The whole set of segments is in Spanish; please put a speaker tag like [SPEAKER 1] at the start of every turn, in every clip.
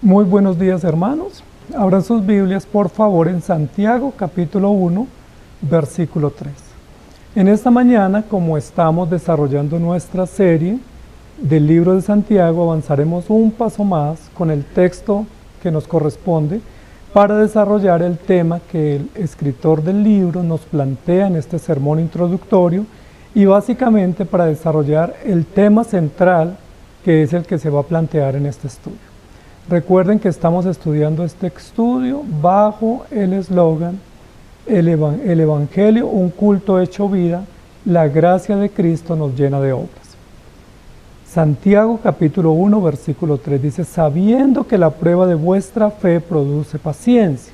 [SPEAKER 1] Muy buenos días, hermanos. Abran sus Biblias, por favor, en Santiago, capítulo 1, versículo 3. En esta mañana, como estamos desarrollando nuestra serie del libro de Santiago, avanzaremos un paso más con el texto que nos corresponde para desarrollar el tema que el escritor del libro nos plantea en este sermón introductorio y básicamente para desarrollar el tema central que es el que se va a plantear en este estudio. Recuerden que estamos estudiando este estudio bajo el eslogan el Evangelio, un culto hecho vida, la gracia de Cristo nos llena de obras. Santiago capítulo 1 versículo 3 dice, sabiendo que la prueba de vuestra fe produce paciencia.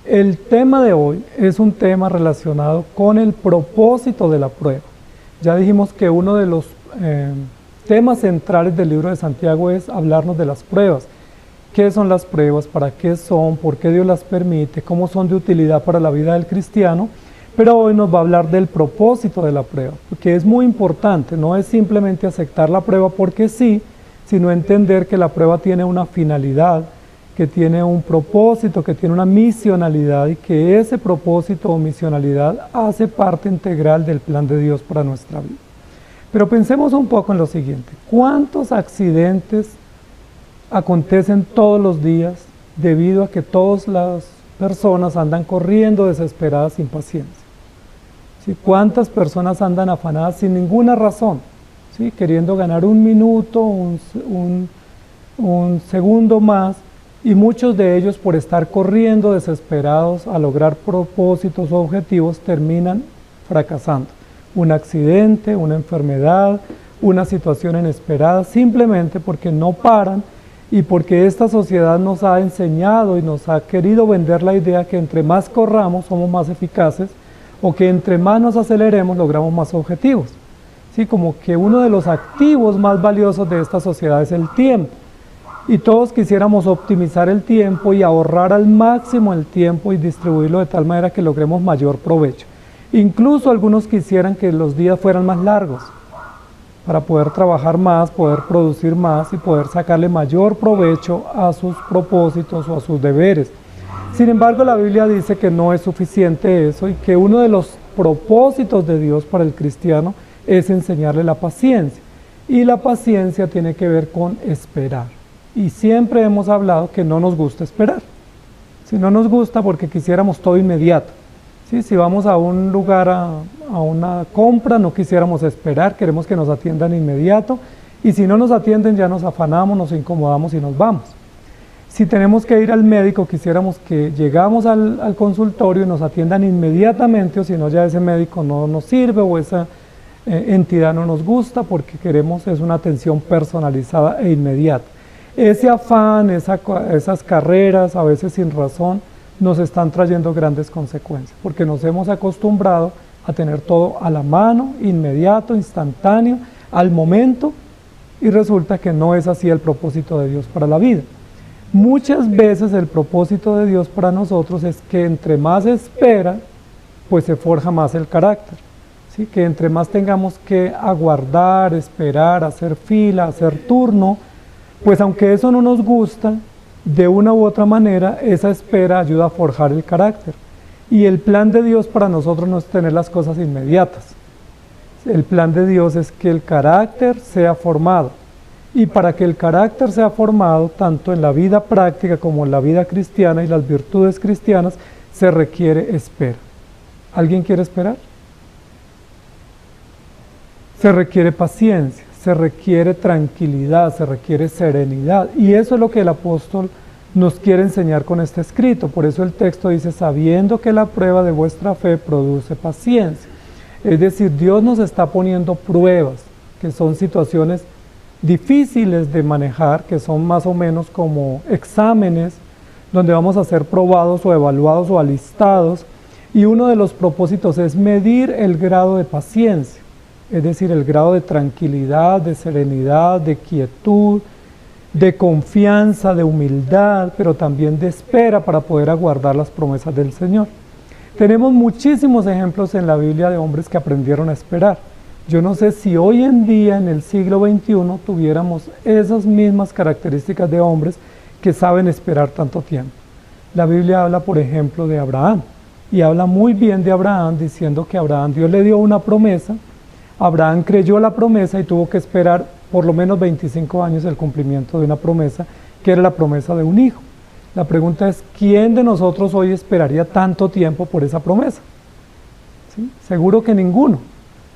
[SPEAKER 1] El tema de hoy es un tema relacionado con el propósito de la prueba. Ya dijimos que uno de los temas centrales del libro de Santiago es hablarnos de las pruebas. ¿Qué son las pruebas? ¿Para qué son? ¿Por qué Dios las permite? ¿Cómo son de utilidad para la vida del cristiano? Pero hoy nos va a hablar del propósito de la prueba, porque es muy importante, no es simplemente aceptar la prueba porque sí, sino entender que la prueba tiene una finalidad, que tiene un propósito, que tiene una misionalidad y que ese propósito o misionalidad hace parte integral del plan de Dios para nuestra vida. Pero pensemos un poco en lo siguiente, ¿cuántos accidentes acontecen todos los días debido a que todas las personas andan corriendo desesperadas sin paciencia? ¿Sí? ¿Cuántas personas andan afanadas sin ninguna razón? ¿Sí? Queriendo ganar un minuto, un segundo más, y muchos de ellos por estar corriendo desesperados a lograr propósitos o objetivos terminan fracasando. Un accidente, una enfermedad, una situación inesperada, simplemente porque no paran y porque esta sociedad nos ha enseñado y nos ha querido vender la idea que entre más corramos somos más eficaces o que entre más nos aceleremos logramos más objetivos. ¿Sí? Como que uno de los activos más valiosos de esta sociedad es el tiempo. Y todos quisiéramos optimizar el tiempo y ahorrar al máximo el tiempo y distribuirlo de tal manera que logremos mayor provecho. Incluso algunos quisieran que los días fueran más largos, para poder trabajar más, poder producir más y poder sacarle mayor provecho a sus propósitos o a sus deberes. Sin embargo, la Biblia dice que no es suficiente eso y que uno de los propósitos de Dios para el cristiano es enseñarle la paciencia. Y la paciencia tiene que ver con esperar. Y siempre hemos hablado que no nos gusta esperar. Si no nos gusta porque quisiéramos todo inmediato. ¿Sí? Si vamos a un lugar, a una compra, no quisiéramos esperar, queremos que nos atiendan inmediato, y si no nos atienden ya nos afanamos, nos incomodamos y nos vamos. Si tenemos que ir al médico, quisiéramos que llegamos al consultorio y nos atiendan inmediatamente, o si no ya ese médico no nos sirve o esa entidad no nos gusta porque queremos es una atención personalizada e inmediata. Ese afán, esas carreras, a veces sin razón, nos están trayendo grandes consecuencias, porque nos hemos acostumbrado a tener todo a la mano, inmediato, instantáneo, al momento, y resulta que no es así el propósito de Dios para la vida. Muchas veces el propósito de Dios para nosotros es que entre más espera, pues se forja más el carácter, ¿sí? Que entre más tengamos que aguardar, esperar, hacer fila, hacer turno, pues aunque eso no nos gusta, de una u otra manera, esa espera ayuda a forjar el carácter. Y el plan de Dios para nosotros no es tener las cosas inmediatas. El plan de Dios es que el carácter sea formado. Y para que el carácter sea formado, tanto en la vida práctica como en la vida cristiana y las virtudes cristianas, se requiere espera. ¿Alguien quiere esperar? Se requiere paciencia. Se requiere tranquilidad, se requiere serenidad, y eso es lo que el apóstol nos quiere enseñar con este escrito. Por eso el texto dice, sabiendo que la prueba de vuestra fe produce paciencia. Es decir, Dios nos está poniendo pruebas, que son situaciones difíciles de manejar, que son más o menos como exámenes, donde vamos a ser probados o evaluados o alistados, y uno de los propósitos es medir el grado de paciencia. Es decir, el grado de tranquilidad, de serenidad, de quietud, de confianza, de humildad, pero también de espera para poder aguardar las promesas del Señor. Tenemos muchísimos ejemplos en la Biblia de hombres que aprendieron a esperar. Yo no sé si hoy en día, en el siglo XXI, tuviéramos esas mismas características de hombres que saben esperar tanto tiempo. La Biblia habla, por ejemplo, de Abraham, y habla muy bien de Abraham, diciendo que Abraham, Dios le dio una promesa, Abraham creyó la promesa y tuvo que esperar por lo menos 25 años el cumplimiento de una promesa, que era la promesa de un hijo. La pregunta es, ¿quién de nosotros hoy esperaría tanto tiempo por esa promesa? ¿Sí? Seguro que ninguno,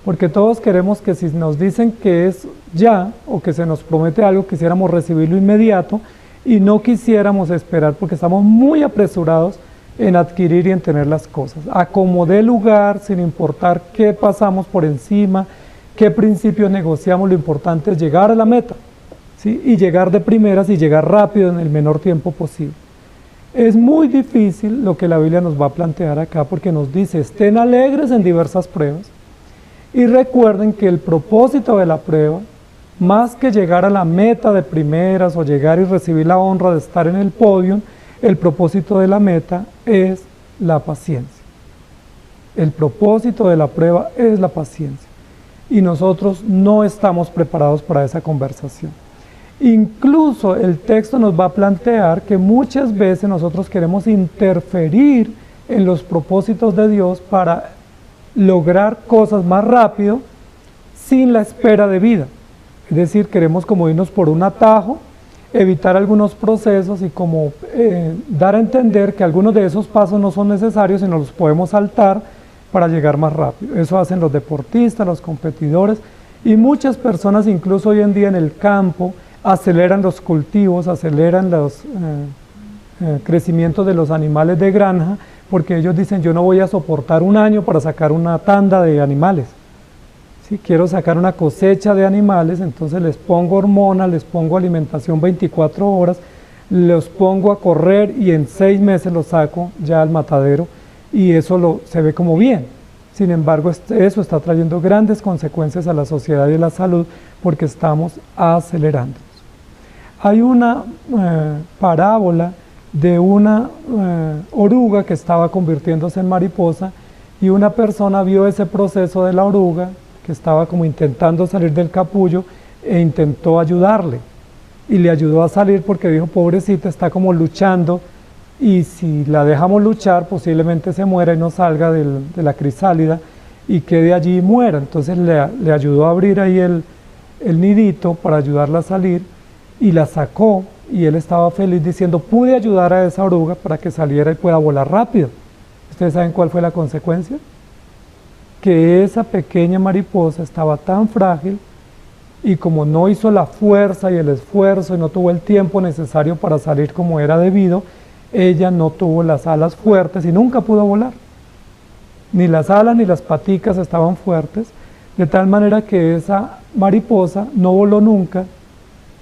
[SPEAKER 1] porque todos queremos que si nos dicen que es ya, o que se nos promete algo, quisiéramos recibirlo inmediato, y no quisiéramos esperar porque estamos muy apresurados en adquirir y en tener las cosas. A como dé lugar, sin importar qué pasamos por encima, qué principios negociamos, lo importante es llegar a la meta, ¿sí? Y llegar de primeras y llegar rápido en el menor tiempo posible. Es muy difícil lo que la Biblia nos va a plantear acá porque nos dice, estén alegres en diversas pruebas y recuerden que el propósito de la prueba, más que llegar a la meta de primeras o llegar y recibir la honra de estar en el podio, el propósito de la meta es la paciencia. El propósito de la prueba es la paciencia. Y nosotros no estamos preparados para esa conversación. Incluso el texto nos va a plantear que muchas veces nosotros queremos interferir en los propósitos de Dios para lograr cosas más rápido sin la espera de vida. Es decir, queremos como irnos por un atajo, evitar algunos procesos y como dar a entender que algunos de esos pasos no son necesarios y nos los podemos saltar para llegar más rápido. Eso hacen los deportistas, los competidores y muchas personas, incluso hoy en día en el campo, aceleran los cultivos, aceleran los crecimientos de los animales de granja, porque ellos dicen, yo no voy a soportar un año para sacar una tanda de animales. Si quiero sacar una cosecha de animales, entonces les pongo hormonas, les pongo alimentación 24 horas, los pongo a correr y en 6 meses los saco ya al matadero y eso se ve como bien. Sin embargo, eso está trayendo grandes consecuencias a la sociedad y a la salud porque estamos acelerando. Hay una parábola de una oruga que estaba convirtiéndose en mariposa y una persona vio ese proceso de la oruga que estaba como intentando salir del capullo e intentó ayudarle y le ayudó a salir porque dijo, pobrecita, está como luchando y si la dejamos luchar posiblemente se muera y no salga de la crisálida y quede allí y muera. Entonces le ayudó a abrir ahí el nidito para ayudarla a salir y la sacó y él estaba feliz diciendo, pude ayudar a esa oruga para que saliera y pueda volar rápido. ¿Ustedes saben cuál fue la consecuencia? Que esa pequeña mariposa estaba tan frágil y como no hizo la fuerza y el esfuerzo y no tuvo el tiempo necesario para salir como era debido, ella no tuvo las alas fuertes y nunca pudo volar. Ni las alas ni las paticas estaban fuertes, de tal manera que esa mariposa no voló nunca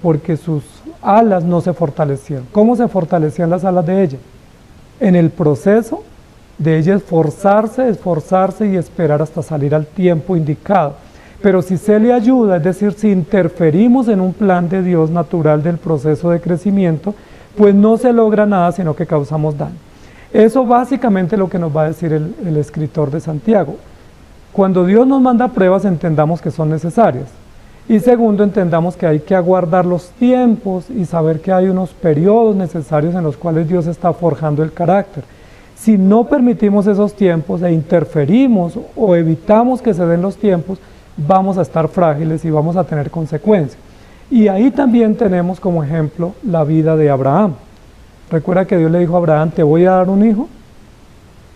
[SPEAKER 1] porque sus alas no se fortalecieron. ¿Cómo se fortalecían las alas de ella? En el proceso de ella esforzarse y esperar hasta salir al tiempo indicado. Pero si se le ayuda, es decir, si interferimos en un plan de Dios natural del proceso de crecimiento, pues no se logra nada, sino que causamos daño. Eso básicamente es lo que nos va a decir el escritor de Santiago. Cuando Dios nos manda pruebas, entendamos que son necesarias. Y segundo, entendamos que hay que aguardar los tiempos y saber que hay unos periodos necesarios en los cuales Dios está forjando el carácter. Si no permitimos esos tiempos e interferimos o evitamos que se den los tiempos, vamos a estar frágiles y vamos a tener consecuencias. Y ahí también tenemos como ejemplo la vida de Abraham. Recuerda que Dios le dijo a Abraham, te voy a dar un hijo.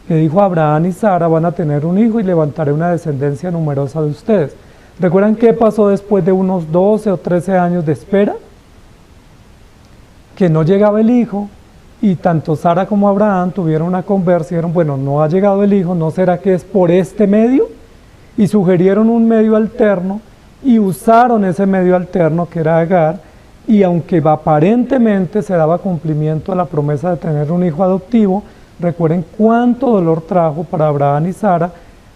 [SPEAKER 1] Le dijo a Abraham y Sara, van a tener un hijo y levantaré una descendencia numerosa de ustedes. ¿Recuerdan qué pasó después de unos 12 o 13 años de espera? Que no llegaba el hijo. Y tanto Sara como Abraham tuvieron una conversa y dijeron, bueno, no ha llegado el hijo, ¿no será que es por este medio? Y sugirieron un medio alterno y usaron ese medio alterno que era Agar, y aunque aparentemente se daba cumplimiento a la promesa de tener un hijo adoptivo, recuerden cuánto dolor trajo para Abraham y Sara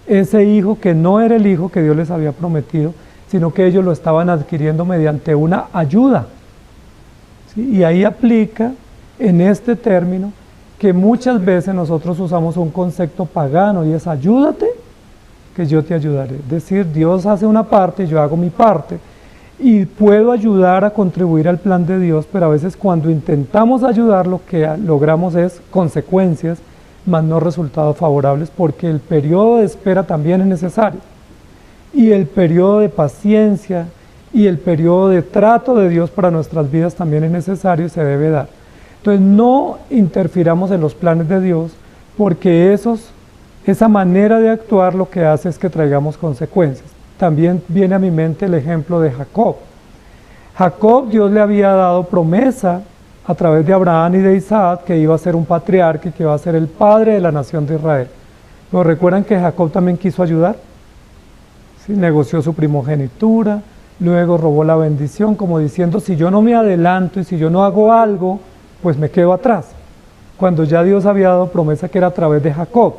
[SPEAKER 1] ese hijo que no era el hijo que Dios les había prometido, sino que ellos lo estaban adquiriendo mediante una ayuda. ¿Sí? Y ahí aplica en este término que muchas veces nosotros usamos un concepto pagano y es ayúdate que yo te ayudaré. Es decir, Dios hace una parte y yo hago mi parte. y puedo ayudar a contribuir al plan de Dios, pero a veces cuando intentamos ayudar lo que logramos es consecuencias, más no resultados favorables, porque el periodo de espera también es necesario. Y el periodo de paciencia y el periodo de trato de Dios para nuestras vidas también es necesario y se debe dar. Entonces no interfiramos en los planes de Dios, porque esa manera de actuar lo que hace es que traigamos consecuencias. También viene a mi mente el ejemplo de Jacob. Jacob, Dios le había dado promesa a través de Abraham y de Isaac que iba a ser un patriarca y que iba a ser el padre de la nación de Israel. ¿Pero recuerdan que Jacob también quiso ayudar? ¿Sí? Negoció su primogenitura, luego robó la bendición, como diciendo, si yo no me adelanto y si yo no hago algo, pues me quedo atrás. Cuando ya Dios había dado promesa que era a través de Jacob.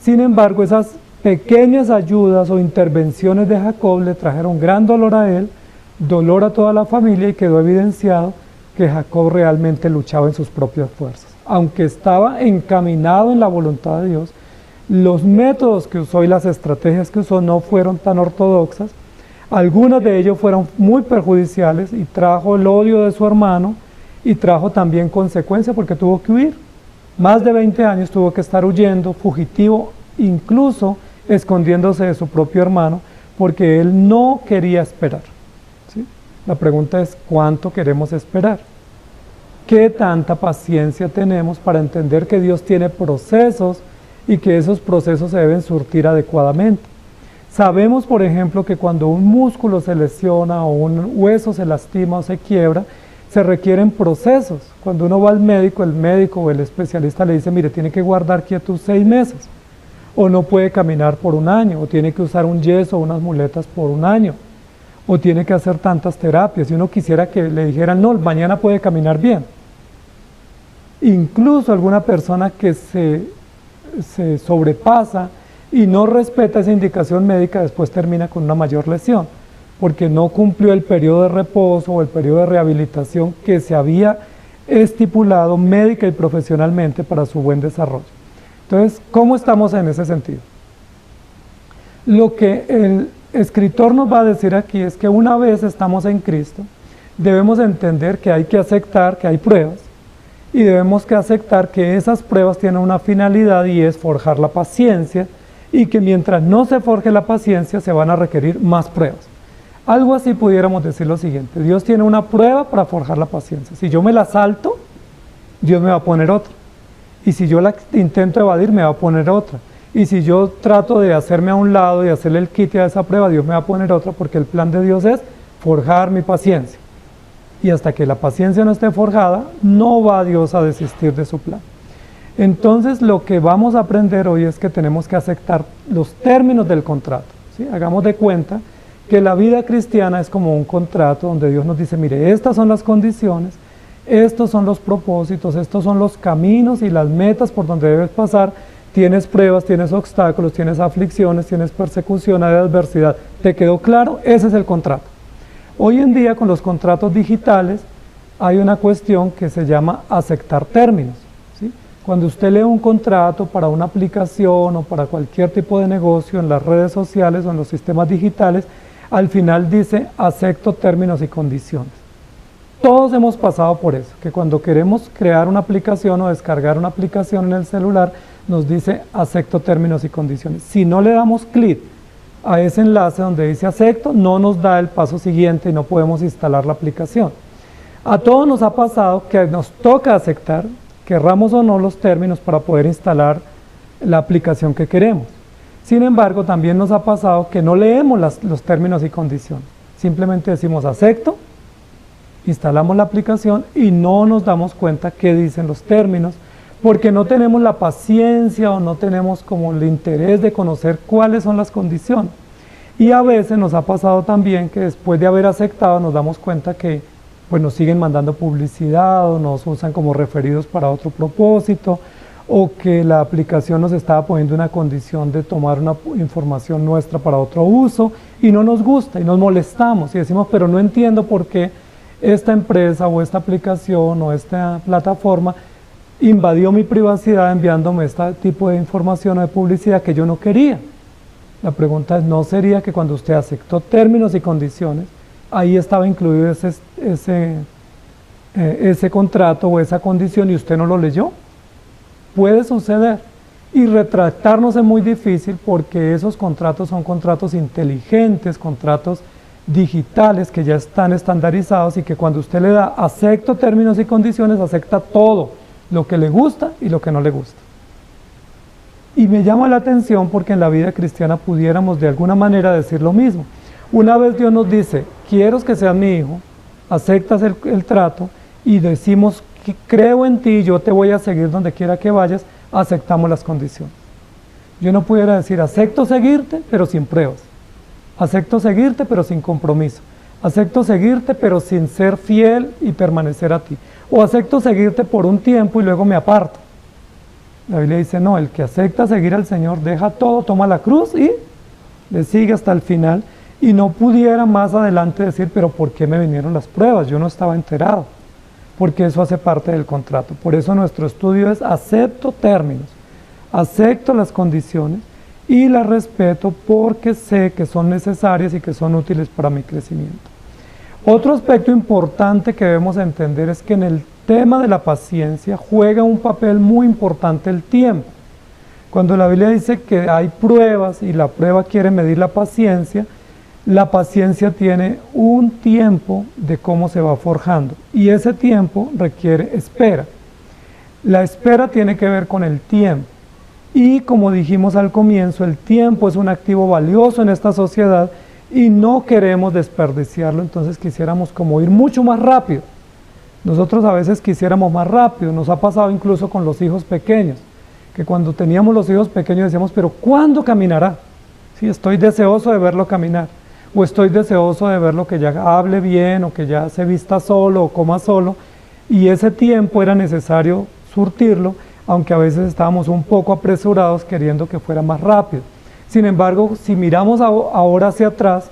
[SPEAKER 1] Sin embargo, esas pequeñas ayudas o intervenciones de Jacob le trajeron gran dolor a él, dolor a toda la familia, y quedó evidenciado que Jacob realmente luchaba en sus propias fuerzas. Aunque estaba encaminado en la voluntad de Dios, los métodos que usó y las estrategias que usó no fueron tan ortodoxas. Algunos de ellos fueron muy perjudiciales y trajo el odio de su hermano y trajo también consecuencias porque tuvo que huir. Más de 20 años tuvo que estar huyendo, fugitivo, incluso escondiéndose de su propio hermano, porque él no quería esperar. ¿Sí? La pregunta es, ¿cuánto queremos esperar? ¿Qué tanta paciencia tenemos para entender que Dios tiene procesos y que esos procesos se deben surtir adecuadamente? Sabemos, por ejemplo, que cuando un músculo se lesiona o un hueso se lastima o se quiebra, se requieren procesos. Cuando uno va al médico, el médico o el especialista le dice, mire, tiene que guardar quietud 6 meses, o no puede caminar por 1 año, o tiene que usar un yeso o unas muletas por 1 año, o tiene que hacer tantas terapias. Y uno quisiera que le dijeran, no, mañana puede caminar bien. Incluso alguna persona que se sobrepasa y no respeta esa indicación médica, después termina con una mayor lesión, porque no cumplió el periodo de reposo o el periodo de rehabilitación que se había estipulado médica y profesionalmente para su buen desarrollo. Entonces, ¿cómo estamos en ese sentido? Lo que el escritor nos va a decir aquí es que una vez estamos en Cristo, debemos entender que hay que aceptar que hay pruebas y debemos que aceptar que esas pruebas tienen una finalidad y es forjar la paciencia, y que mientras no se forje la paciencia se van a requerir más pruebas. Algo así pudiéramos decir lo siguiente: Dios tiene una prueba para forjar la paciencia. Si yo me la salto, Dios me va a poner otra. Y si yo la intento evadir, me va a poner otra. Y si yo trato de hacerme a un lado y hacerle el quite a esa prueba, Dios me va a poner otra, porque el plan de Dios es forjar mi paciencia. Y hasta que la paciencia no esté forjada, no va Dios a desistir de su plan. Entonces, lo que vamos a aprender hoy es que tenemos que aceptar los términos del contrato, ¿sí? Hagamos de cuenta que la vida cristiana es como un contrato donde Dios nos dice, mire, estas son las condiciones, estos son los propósitos, estos son los caminos y las metas por donde debes pasar. Tienes pruebas, tienes obstáculos, tienes aflicciones, tienes persecución, hay adversidad. ¿Te quedó claro? Ese es el contrato. Hoy en día, con los contratos digitales, hay una cuestión que se llama aceptar términos. Cuando usted lee un contrato para una aplicación o para cualquier tipo de negocio en las redes sociales o en los sistemas digitales, al final dice acepto términos y condiciones. Todos hemos pasado por eso, que cuando queremos crear una aplicación o descargar una aplicación en el celular, nos dice acepto términos y condiciones. Si no le damos clic a ese enlace donde dice acepto, no nos da el paso siguiente y no podemos instalar la aplicación. A todos nos ha pasado que nos toca aceptar, querramos o no, los términos para poder instalar la aplicación que queremos. Sin embargo, también nos ha pasado que no leemos los términos y condiciones. Simplemente decimos acepto, instalamos la aplicación y no nos damos cuenta qué dicen los términos, porque no tenemos la paciencia o no tenemos como el interés de conocer cuáles son las condiciones. Y a veces nos ha pasado también que después de haber aceptado nos damos cuenta que pues nos siguen mandando publicidad o nos usan como referidos para otro propósito, o que la aplicación nos estaba poniendo una condición de tomar una información nuestra para otro uso y no nos gusta y nos molestamos y decimos, pero no entiendo por qué esta empresa o esta aplicación o esta plataforma invadió mi privacidad enviándome este tipo de información o de publicidad que yo no quería. La pregunta es, ¿no sería que cuando usted aceptó términos y condiciones ahí estaba incluido ese contrato o esa condición y usted no lo leyó. Puede suceder. Y retractarnos es muy difícil porque esos contratos son contratos inteligentes, contratos digitales que ya están estandarizados y que cuando usted le da acepto términos y condiciones, acepta todo lo que le gusta y lo que no le gusta. Y me llama la atención porque en la vida cristiana pudiéramos de alguna manera decir lo mismo. Una vez Dios nos dice, quiero que seas mi hijo, aceptas el trato y decimos, creo en ti, yo te voy a seguir donde quiera que vayas, aceptamos las condiciones. Yo no pudiera decir, acepto seguirte, pero sin pruebas. Acepto seguirte, pero sin compromiso. Acepto seguirte, pero sin ser fiel y permanecer a ti. O acepto seguirte por un tiempo y luego me aparto. La Biblia dice, no, el que acepta seguir al Señor, deja todo, toma la cruz y le sigue hasta el final. Y no pudiera más adelante decir, pero ¿por qué me vinieron las pruebas? Yo no estaba enterado. Porque eso hace parte del contrato. Por eso nuestro estudio es acepto términos, acepto las condiciones y las respeto porque sé que son necesarias y que son útiles para mi crecimiento. Otro aspecto importante que debemos entender es que en el tema de la paciencia juega un papel muy importante el tiempo. Cuando la Biblia dice que hay pruebas y la prueba quiere medir la paciencia tiene un tiempo de cómo se va forjando y ese tiempo requiere espera. La espera tiene que ver con el tiempo y como dijimos al comienzo, el tiempo es un activo valioso en esta sociedad y no queremos desperdiciarlo, entonces quisiéramos como ir mucho más rápido. Nosotros a veces quisiéramos más rápido, nos ha pasado incluso con los hijos pequeños, que cuando teníamos los hijos pequeños decíamos, pero ¿cuándo caminará? Sí, estoy deseoso de verlo caminar. O estoy deseoso de verlo que ya hable bien, o que ya se vista solo, o coma solo, y ese tiempo era necesario surtirlo, aunque a veces estábamos un poco apresurados queriendo que fuera más rápido. Sin embargo, si miramos ahora hacia atrás,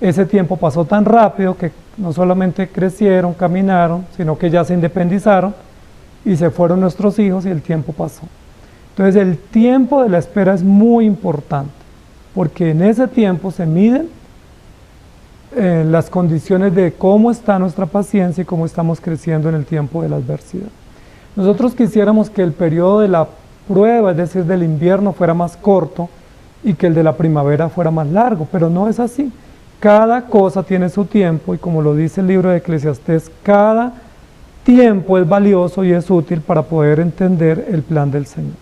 [SPEAKER 1] ese tiempo pasó tan rápido que no solamente crecieron, caminaron, sino que ya se independizaron, y se fueron nuestros hijos y el tiempo pasó. Entonces el tiempo de la espera es muy importante, porque en ese tiempo se miden las condiciones de cómo está nuestra paciencia y cómo estamos creciendo en el tiempo de la adversidad. Nosotros quisiéramos que el periodo de la prueba, es decir, del invierno, fuera más corto y que el de la primavera fuera más largo, pero no es así. Cada cosa tiene su tiempo y como lo dice el libro de Eclesiastés, cada tiempo es valioso y es útil para poder entender el plan del Señor.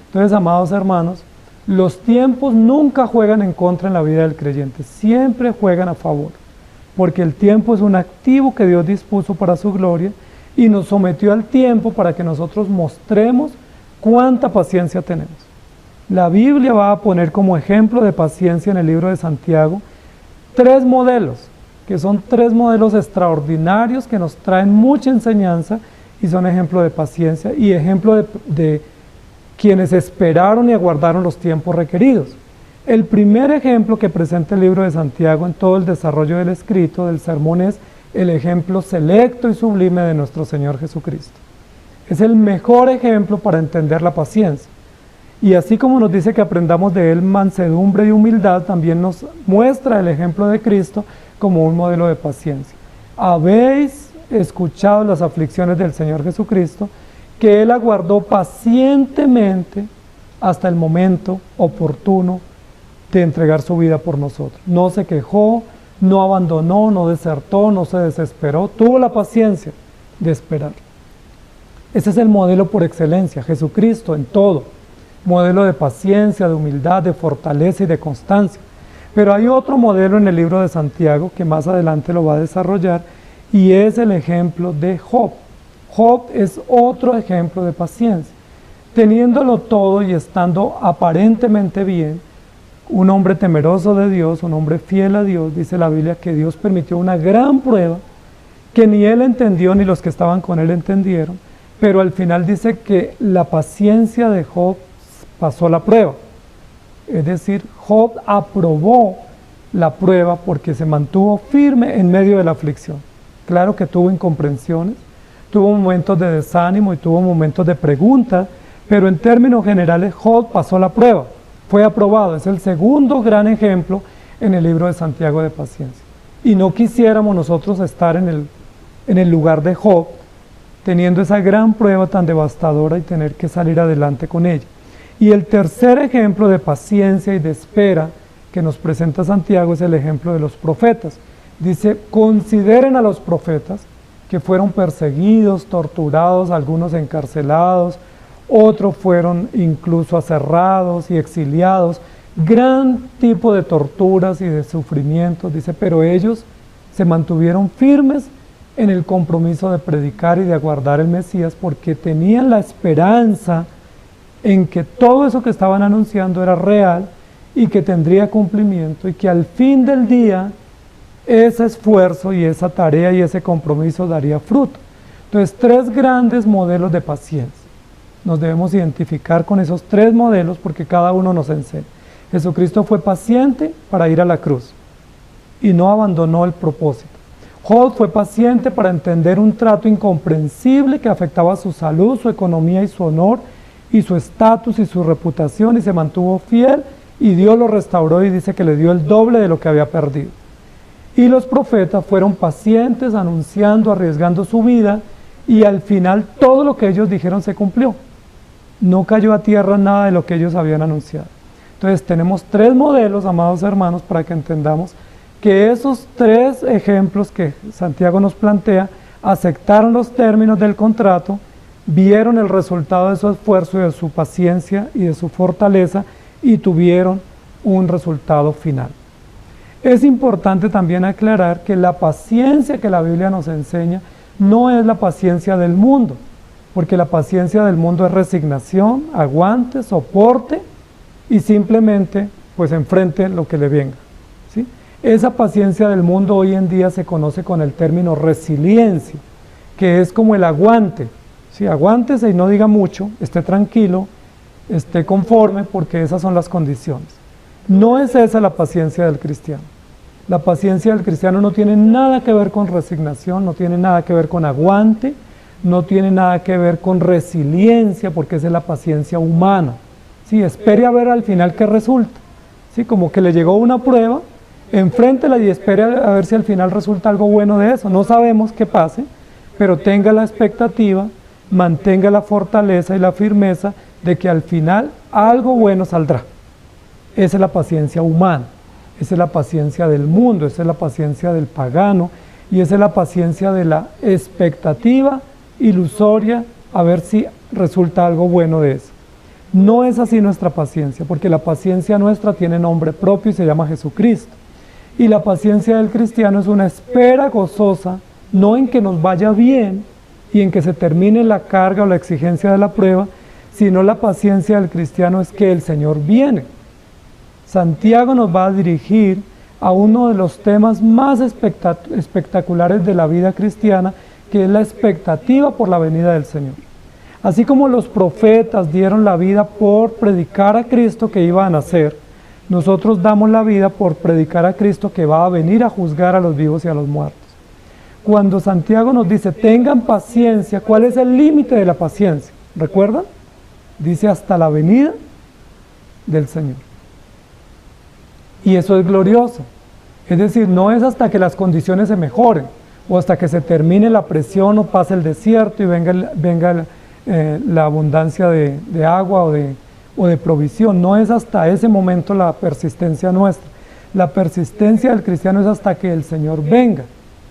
[SPEAKER 1] Entonces, amados hermanos, los tiempos nunca juegan en contra en la vida del creyente, siempre juegan a favor, porque el tiempo es un activo que Dios dispuso para su gloria y nos sometió al tiempo para que nosotros mostremos cuánta paciencia tenemos. La Biblia va a poner como ejemplo de paciencia en el libro de Santiago 3 modelos, que son 3 modelos extraordinarios que nos traen mucha enseñanza y son ejemplo de paciencia y ejemplo de quienes esperaron y aguardaron los tiempos requeridos. El primer ejemplo que presenta el libro de Santiago en todo el desarrollo del escrito del sermón es el ejemplo selecto y sublime de nuestro Señor Jesucristo. Es el mejor ejemplo para entender la paciencia. Y así como nos dice que aprendamos de él mansedumbre y humildad, también nos muestra el ejemplo de Cristo como un modelo de paciencia. Habéis escuchado las aflicciones del Señor Jesucristo, que Él aguardó pacientemente hasta el momento oportuno de entregar su vida por nosotros. No se quejó, no abandonó, no desertó, no se desesperó, tuvo la paciencia de esperar. Ese es el modelo por excelencia, Jesucristo en todo, modelo de paciencia, de humildad, de fortaleza y de constancia. Pero hay otro modelo en el libro de Santiago que más adelante lo va a desarrollar y es el ejemplo de Job. Job es otro ejemplo de paciencia. Teniéndolo todo y estando aparentemente bien, un hombre temeroso de Dios, un hombre fiel a Dios, dice la Biblia que Dios permitió una gran prueba que ni él entendió ni los que estaban con él entendieron, pero al final dice que la paciencia de Job pasó la prueba. Es decir, Job aprobó la prueba porque se mantuvo firme en medio de la aflicción. Claro que tuvo incomprensiones, tuvo momentos de desánimo y tuvo momentos de pregunta, pero en términos generales Job pasó la prueba, fue aprobado. Es el segundo gran ejemplo en el libro de Santiago de paciencia. y no quisiéramos nosotros estar en el lugar de Job, teniendo esa gran prueba tan devastadora y tener que salir adelante con ella. Y el tercer ejemplo de paciencia y de espera que nos presenta Santiago es el ejemplo de los profetas. Dice, consideren a los profetas que fueron perseguidos, torturados, algunos encarcelados, otros fueron incluso aserrados y exiliados, gran tipo de torturas y de sufrimientos, dice, pero ellos se mantuvieron firmes en el compromiso de predicar y de aguardar el Mesías porque tenían la esperanza en que todo eso que estaban anunciando era real y que tendría cumplimiento y que al fin del día ese esfuerzo y esa tarea y ese compromiso daría fruto. Entonces, tres grandes modelos de paciencia. Nos debemos identificar con esos tres modelos porque cada uno nos enseña. Jesucristo fue paciente para ir a la cruz y no abandonó el propósito. Job fue paciente para entender un trato incomprensible que afectaba su salud, su economía y su honor y su estatus y su reputación y se mantuvo fiel y Dios lo restauró y dice que le dio el doble de lo que había perdido. Y los profetas fueron pacientes, anunciando, arriesgando su vida y al final todo lo que ellos dijeron se cumplió. No cayó a tierra nada de lo que ellos habían anunciado. Entonces tenemos tres modelos, amados hermanos, para que entendamos que esos tres ejemplos que Santiago nos plantea aceptaron los términos del contrato, vieron el resultado de su esfuerzo y de su paciencia y de su fortaleza y tuvieron un resultado final. Es importante también aclarar que la paciencia que la Biblia nos enseña no es la paciencia del mundo, porque la paciencia del mundo es resignación, aguante, soporte y simplemente pues enfrente lo que le venga, ¿sí? Esa paciencia del mundo hoy en día se conoce con el término resiliencia, que es como el aguante, ¿sí? Aguántese y no diga mucho, esté tranquilo, esté conforme, porque esas son las condiciones. No es esa la paciencia del cristiano. La paciencia del cristiano no tiene nada que ver con resignación, no tiene nada que ver con aguante, no tiene nada que ver con resiliencia, porque esa es la paciencia humana. Sí, espere a ver al final qué resulta. Sí, como que le llegó una prueba, enfréntela y espere a ver si al final resulta algo bueno de eso. No sabemos qué pase, pero tenga la expectativa, mantenga la fortaleza y la firmeza de que al final algo bueno saldrá. Esa es la paciencia humana, esa es la paciencia del mundo, esa es la paciencia del pagano y esa es la paciencia de la expectativa ilusoria a ver si resulta algo bueno de eso. No es así nuestra paciencia, porque la paciencia nuestra tiene nombre propio y se llama Jesucristo. Y la paciencia del cristiano es una espera gozosa, no en que nos vaya bien y en que se termine la carga o la exigencia de la prueba, sino la paciencia del cristiano es que el Señor viene. Santiago nos va a dirigir a uno de los temas más espectaculares de la vida cristiana, que es la expectativa por la venida del Señor. Así como los profetas dieron la vida por predicar a Cristo que iba a nacer, nosotros damos la vida por predicar a Cristo que va a venir a juzgar a los vivos y a los muertos. Cuando Santiago nos dice, tengan paciencia, ¿cuál es el límite de la paciencia? ¿Recuerdan? Dice, hasta la venida del Señor. Y eso es glorioso. Es decir, no es hasta que las condiciones se mejoren, o hasta que se termine la presión o pase el desierto y venga la abundancia de agua o de provisión. No es hasta ese momento la persistencia nuestra. La persistencia del cristiano es hasta que el Señor venga,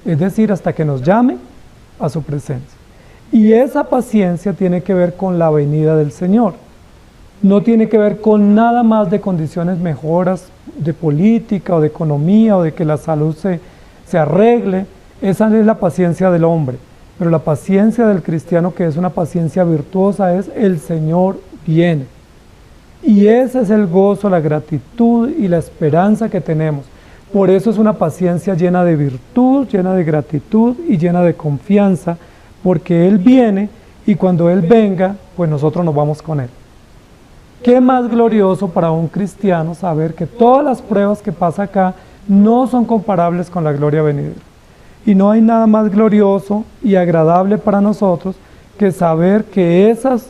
[SPEAKER 1] es decir, hasta que nos llame a su presencia. Y esa paciencia tiene que ver con la venida del Señor. No tiene que ver con nada más de condiciones mejoras de política o de economía o de que la salud se arregle. Esa es la paciencia del hombre. Pero la paciencia del cristiano, que es una paciencia virtuosa, es el Señor viene. Y ese es el gozo, la gratitud y la esperanza que tenemos. Por eso es una paciencia llena de virtud, llena de gratitud y llena de confianza, porque Él viene y cuando Él venga, pues nosotros nos vamos con Él. ¿Qué más glorioso para un cristiano saber que todas las pruebas que pasa acá no son comparables con la gloria venidera? Y no hay nada más glorioso y agradable para nosotros que saber que esas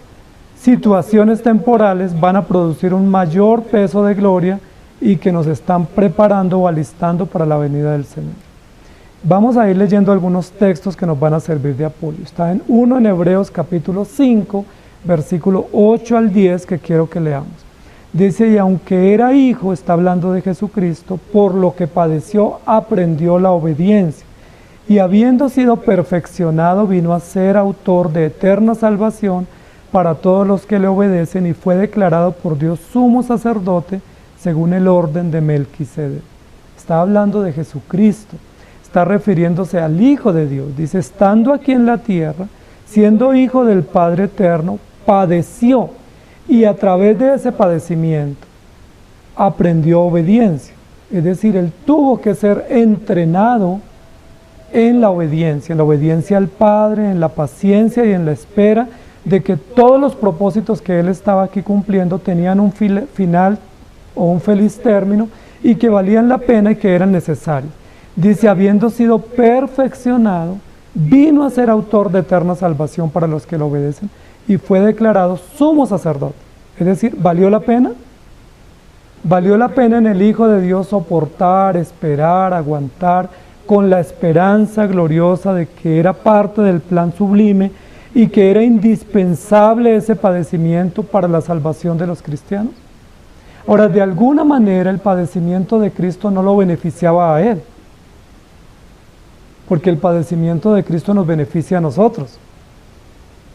[SPEAKER 1] situaciones temporales van a producir un mayor peso de gloria y que nos están preparando o alistando para la venida del Señor. Vamos a ir leyendo algunos textos que nos van a servir de apoyo. Está uno en Hebreos capítulo 5, versículo 8 al 10, que quiero que leamos. Dice, y aunque era hijo, está hablando de Jesucristo, por lo que padeció, aprendió la obediencia. Y habiendo sido perfeccionado, vino a ser autor de eterna salvación para todos los que le obedecen, y fue declarado por Dios sumo sacerdote, según el orden de Melquisedec. Está hablando de Jesucristo, está refiriéndose al Hijo de Dios. Dice, estando aquí en la tierra, siendo hijo del Padre eterno, padeció, y a través de ese padecimiento aprendió obediencia. Es decir, él tuvo que ser entrenado en la obediencia al Padre, en la paciencia y en la espera de que todos los propósitos que él estaba aquí cumpliendo tenían un final o un feliz término, y que valían la pena y que eran necesarios. Dice, habiendo sido perfeccionado, vino a ser autor de eterna salvación para los que lo obedecen, y fue declarado sumo sacerdote. Es decir, ¿valió la pena? Valió la pena en el Hijo de Dios soportar, esperar, aguantar, con la esperanza gloriosa de que era parte del plan sublime y que era indispensable ese padecimiento para la salvación de los cristianos. Ahora, de alguna manera el padecimiento de Cristo no lo beneficiaba a él, porque el padecimiento de Cristo nos beneficia a nosotros.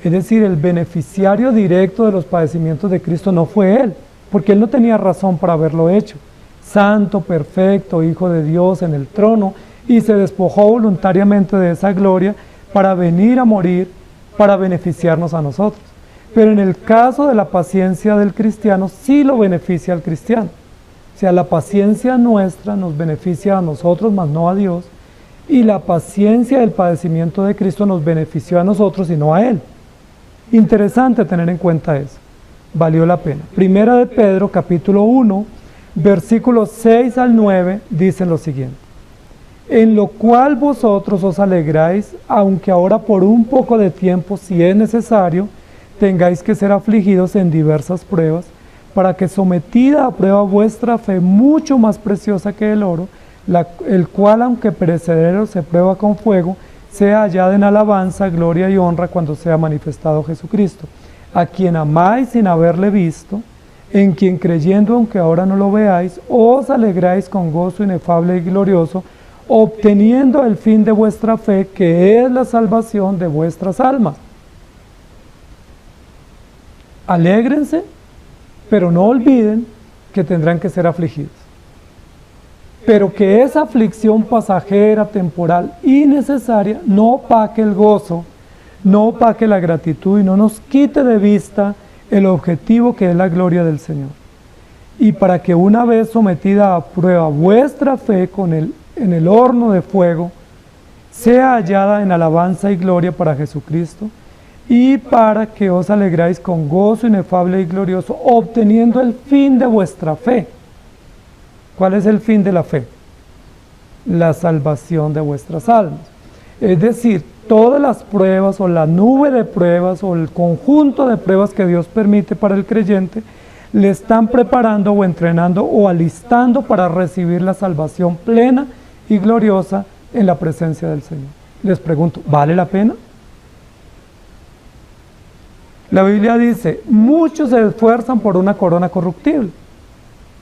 [SPEAKER 1] Es decir, el beneficiario directo de los padecimientos de Cristo no fue él, porque él no tenía razón para haberlo hecho. Santo, perfecto, Hijo de Dios en el trono, y se despojó voluntariamente de esa gloria para venir a morir, para beneficiarnos a nosotros. Pero en el caso de la paciencia del cristiano, sí lo beneficia al cristiano. O sea, la paciencia nuestra nos beneficia a nosotros, mas no a Dios, y la paciencia del padecimiento de Cristo nos benefició a nosotros y no a él. Interesante tener en cuenta eso. Valió la pena. Primera de Pedro, capítulo 1, versículos 6 al 9, dicen lo siguiente. En lo cual vosotros os alegráis, aunque ahora por un poco de tiempo, si es necesario, tengáis que ser afligidos en diversas pruebas, para que sometida a prueba vuestra fe, mucho más preciosa que el oro, el cual aunque perecedero se prueba con fuego, sea hallada en alabanza, gloria y honra cuando sea manifestado Jesucristo, a quien amáis sin haberle visto, en quien creyendo aunque ahora no lo veáis, os alegráis con gozo inefable y glorioso, obteniendo el fin de vuestra fe, que es la salvación de vuestras almas. Alégrense, pero no olviden que tendrán que ser afligidos. Pero que esa aflicción pasajera, temporal y necesaria no opaque el gozo, no opaque la gratitud y no nos quite de vista el objetivo que es la gloria del Señor. Y para que una vez sometida a prueba vuestra fe en el horno de fuego, sea hallada en alabanza y gloria para Jesucristo, y para que os alegráis con gozo inefable y glorioso, obteniendo el fin de vuestra fe. ¿Cuál es el fin de la fe? La salvación de vuestras almas. Es decir, todas las pruebas o la nube de pruebas o el conjunto de pruebas que Dios permite para el creyente, le están preparando o entrenando o alistando para recibir la salvación plena y gloriosa en la presencia del Señor. Les pregunto, ¿vale la pena? La Biblia dice, muchos se esfuerzan por una corona corruptible.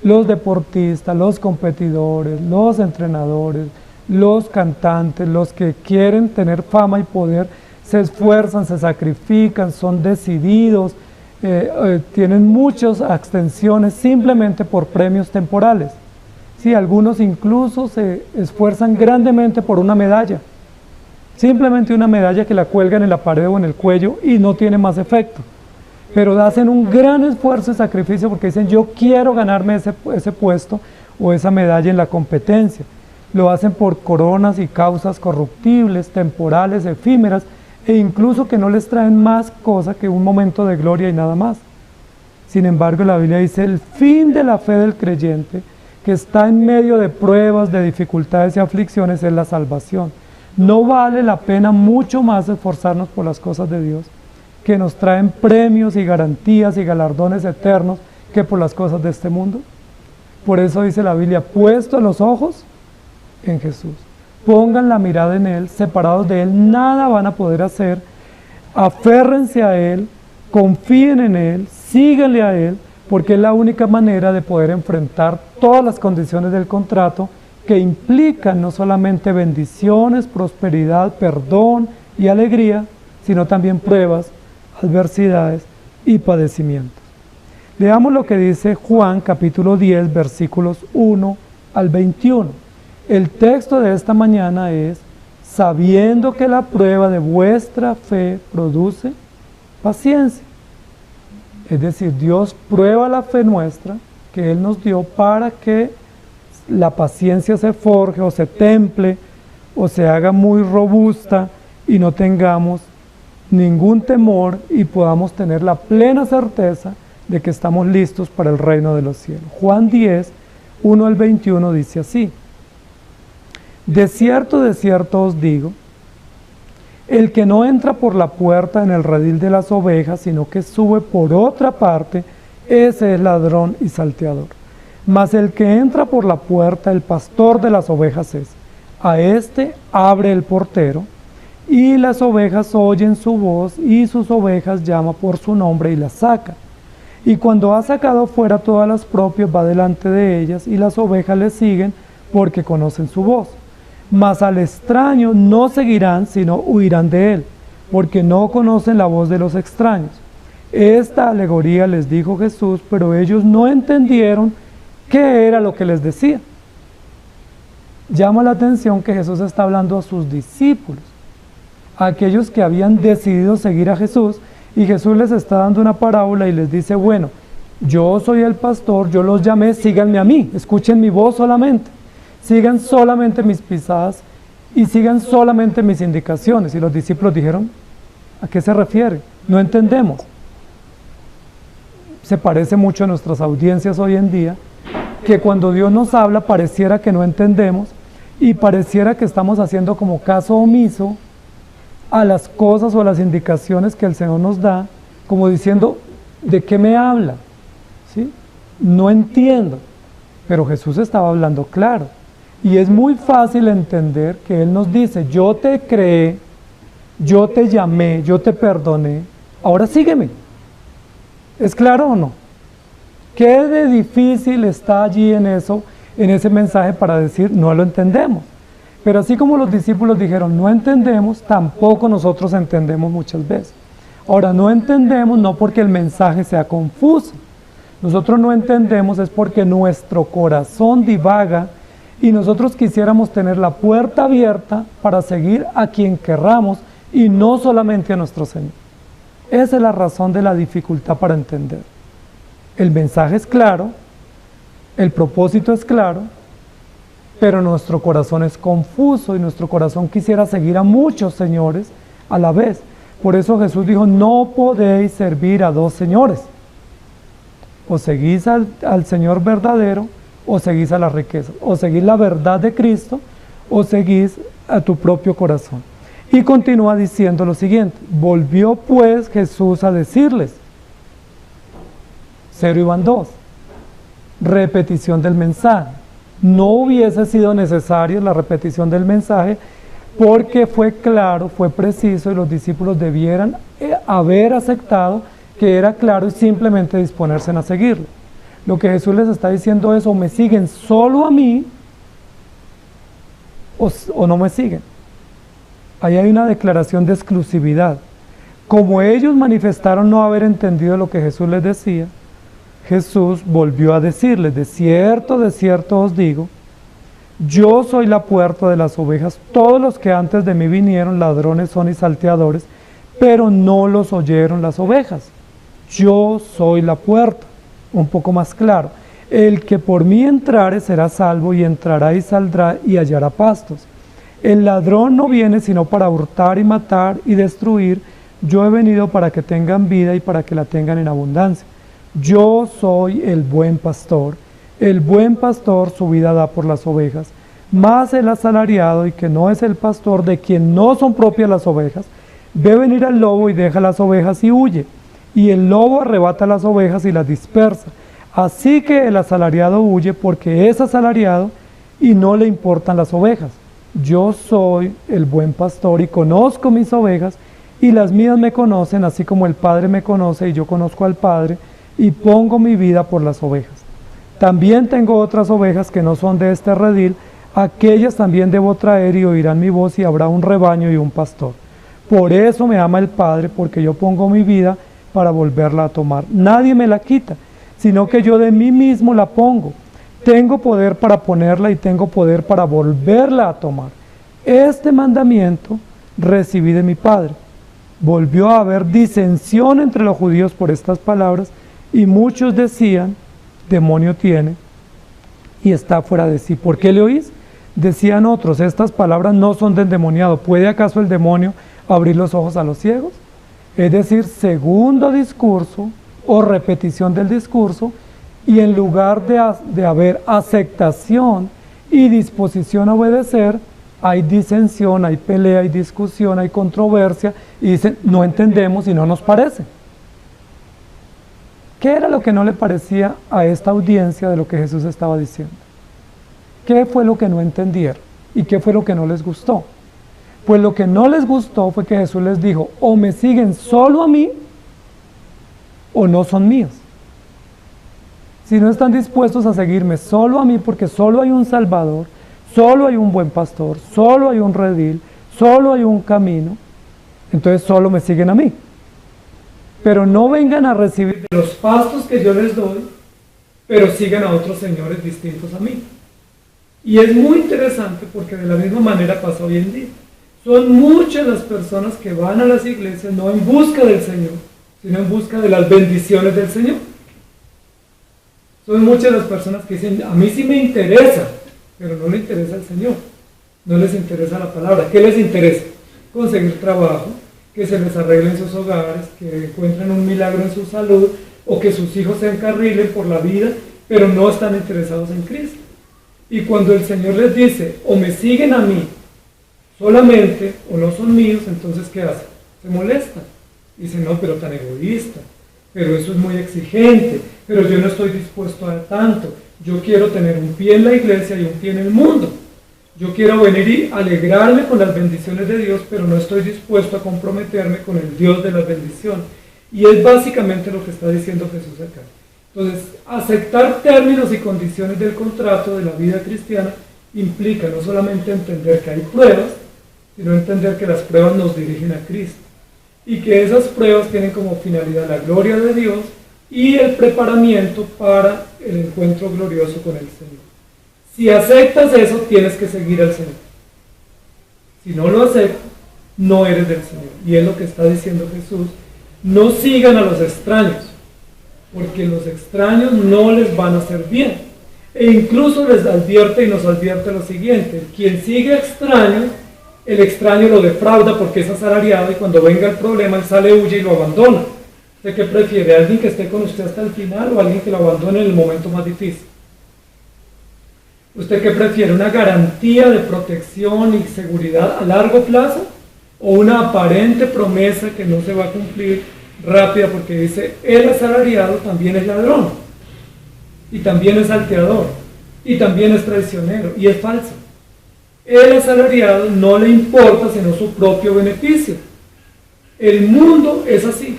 [SPEAKER 1] Los deportistas, los competidores, los entrenadores, los cantantes, los que quieren tener fama y poder, se esfuerzan, se sacrifican, son decididos, tienen muchas abstenciones simplemente por premios temporales. Sí, algunos incluso se esfuerzan grandemente por una medalla. Simplemente una medalla que la cuelgan en la pared o en el cuello y no tiene más efecto. Pero hacen un gran esfuerzo y sacrificio porque dicen, yo quiero ganarme ese puesto o esa medalla en la competencia. Lo hacen por coronas y causas corruptibles, temporales, efímeras, e incluso que no les traen más cosa que un momento de gloria y nada más. Sin embargo, la Biblia dice, el fin de la fe del creyente, que está en medio de pruebas, de dificultades y aflicciones, es la salvación. No vale la pena mucho más esforzarnos por las cosas de Dios, que nos traen premios y garantías y galardones eternos, que por las cosas de este mundo. Por eso dice la Biblia, puesto los ojos en Jesús, pongan la mirada en Él, separados de Él, nada van a poder hacer. Aférrense a Él, confíen en Él, síganle a Él, porque es la única manera de poder enfrentar todas las condiciones del contrato que implican no solamente bendiciones, prosperidad, perdón y alegría, sino también pruebas, adversidades y padecimientos. Leamos lo que dice Juan capítulo 10, versículos 1 al 21. El texto de esta mañana es: sabiendo que la prueba de vuestra fe produce paciencia. Es decir, Dios prueba la fe nuestra que Él nos dio para que la paciencia se forje o se temple o se haga muy robusta y no tengamos ningún temor y podamos tener la plena certeza de que estamos listos para el reino de los cielos. Juan 10, 1 al 21 dice así: de cierto os digo, el que no entra por la puerta en el redil de las ovejas, sino que sube por otra parte, ese es ladrón y salteador. Mas el que entra por la puerta, el pastor de las ovejas es. A éste abre el portero, y las ovejas oyen su voz, y sus ovejas llama por su nombre y las saca. Y cuando ha sacado fuera todas las propias, va delante de ellas, y las ovejas le siguen porque conocen su voz. Mas al extraño no seguirán, sino huirán de él, porque no conocen la voz de los extraños. Esta alegoría les dijo Jesús, pero ellos no entendieron qué era lo que les decía. Llama la atención que Jesús está hablando a sus discípulos, a aquellos que habían decidido seguir a Jesús, y Jesús les está dando una parábola y les dice: bueno, yo soy el pastor, yo los llamé, síganme a mí, escuchen mi voz solamente. Sigan solamente mis pisadas y sigan solamente mis indicaciones. Y los discípulos dijeron: ¿a qué se refiere? No entendemos. Se parece mucho a nuestras audiencias hoy en día, que cuando Dios nos habla pareciera que no entendemos y pareciera que estamos haciendo como caso omiso a las cosas o a las indicaciones que el Señor nos da, como diciendo: ¿de qué me habla? ¿Sí? No entiendo. Pero Jesús estaba hablando claro. Y es muy fácil entender que Él nos dice: yo te creé, yo te llamé, yo te perdoné, ahora sígueme. ¿Es claro o no? ¿Qué de difícil está allí en eso, en ese mensaje para decir no lo entendemos? Pero así como los discípulos dijeron no entendemos, tampoco nosotros entendemos muchas veces. Ahora, no entendemos no porque el mensaje sea confuso. Nosotros no entendemos es porque nuestro corazón divaga y nosotros quisiéramos tener la puerta abierta para seguir a quien querramos y no solamente a nuestro Señor. Esa es la razón de la dificultad para entender. El mensaje es claro, el propósito es claro, pero nuestro corazón es confuso y nuestro corazón quisiera seguir a muchos señores a la vez. Por eso Jesús dijo: no podéis servir a dos señores. O seguís al Señor verdadero, o seguís a la riqueza, o seguís la verdad de Cristo, o seguís a tu propio corazón. Y continúa diciendo lo siguiente: volvió pues Jesús a decirles, 0 y van 2, repetición del mensaje. No hubiese sido necesaria la repetición del mensaje porque fue claro, fue preciso y los discípulos debieran haber aceptado que era claro y simplemente disponerse a seguirlo. Lo que Jesús les está diciendo es: o me siguen solo a mí o no me siguen. Ahí hay una declaración de exclusividad. Como ellos manifestaron no haber entendido lo que Jesús les decía, Jesús volvió a decirles: de cierto os digo, yo soy la puerta de las ovejas. Todos los que antes de mí vinieron, ladrones son y salteadores, pero no los oyeron las ovejas. Yo soy la puerta. Un poco más claro: el que por mí entrare será salvo, y entrará y saldrá y hallará pastos. El ladrón no viene sino para hurtar y matar y destruir. Yo he venido para que tengan vida y para que la tengan en abundancia. Yo soy el buen pastor. El buen pastor su vida da por las ovejas. Mas el asalariado, y que no es el pastor, de quien no son propias las ovejas, ve venir al lobo y deja las ovejas y huye. Y el lobo arrebata las ovejas y las dispersa. Así que el asalariado huye porque es asalariado y no le importan las ovejas. yo soy el buen pastor y conozco mis ovejas, y las mías me conocen, así como el Padre me conoce y yo conozco al Padre, y pongo mi vida por las ovejas. También tengo otras ovejas que no son de este redil, aquellas también debo traer y oirán mi voz, y habrá un rebaño y un pastor. Por eso me ama el Padre, porque yo pongo mi vida para volverla a tomar. Nadie me la quita, sino que yo de mí mismo la pongo. Tengo poder para ponerla y tengo poder para volverla a tomar. Este mandamiento recibí de mi Padre. Volvió a haber disensión entre los judíos por estas palabras, y muchos decían, demonio tiene y está fuera de sí. ¿Por qué le oís? Decían otros, estas palabras no son del endemoniado. ¿Puede acaso el demonio abrir los ojos a los ciegos? Es decir, segundo discurso o repetición del discurso, y en lugar de haber aceptación y disposición a obedecer, hay disensión, hay pelea, hay discusión, hay controversia, y dicen, no entendemos y no nos parece. ¿Qué era lo que no le parecía a esta audiencia de lo que Jesús estaba diciendo? ¿Qué fue lo que no entendieron? ¿Y qué fue lo que no les gustó? Pues lo que no les gustó fue que Jesús les dijo, o me siguen solo a mí, o no son míos. Si no están dispuestos a seguirme solo a mí, porque solo hay un Salvador, solo hay un buen pastor, solo hay un redil, solo hay un camino, entonces solo me siguen a mí. Pero no vengan a recibir de los pastos que yo les doy, pero sigan a otros señores distintos a mí. Y es muy interesante porque de la misma manera pasa hoy en día. Son muchas las personas que van a las iglesias no en busca del Señor, sino en busca de las bendiciones del Señor. Son muchas las personas que dicen, a mí sí me interesa, pero no le interesa al Señor. No les interesa la palabra. ¿Qué les interesa? Conseguir trabajo, que se les arreglen sus hogares, que encuentren un milagro en su salud, o que sus hijos se encarrilen por la vida, pero no están interesados en Cristo. Y cuando el Señor les dice, o me siguen a mí solamente, o no son míos, entonces ¿qué hacen? Se molestan. Dicen, no, pero tan egoísta, pero eso es muy exigente, pero yo no estoy dispuesto a tanto. Yo quiero tener un pie en la iglesia y un pie en el mundo. Yo quiero venir y alegrarme con las bendiciones de Dios, pero no estoy dispuesto a comprometerme con el Dios de las bendiciones. Y es básicamente lo que está diciendo Jesús acá. Entonces, aceptar términos y condiciones del contrato de la vida cristiana implica no solamente entender que hay pruebas, sino entender que las pruebas nos dirigen a Cristo. Y que esas pruebas tienen como finalidad la gloria de Dios y el preparamiento para el encuentro glorioso con el Señor. Si aceptas eso, tienes que seguir al Señor. Si no lo aceptas, no eres del Señor. Y es lo que está diciendo Jesús. No sigan a los extraños, porque los extraños no les van a hacer bien. E incluso les advierte y nos advierte lo siguiente: quien sigue extraños, el extraño lo defrauda porque es asalariado, y cuando venga el problema él sale, huye y lo abandona. ¿Usted qué prefiere? ¿Alguien que esté con usted hasta el final o alguien que lo abandone en el momento más difícil? ¿Usted qué prefiere? ¿Una garantía de protección y seguridad a largo plazo o una aparente promesa que no se va a cumplir rápida porque dice el asalariado también es ladrón y también es salteador y también es traicionero? Y es falso. El asalariado no le importa sino su propio beneficio. El mundo es así.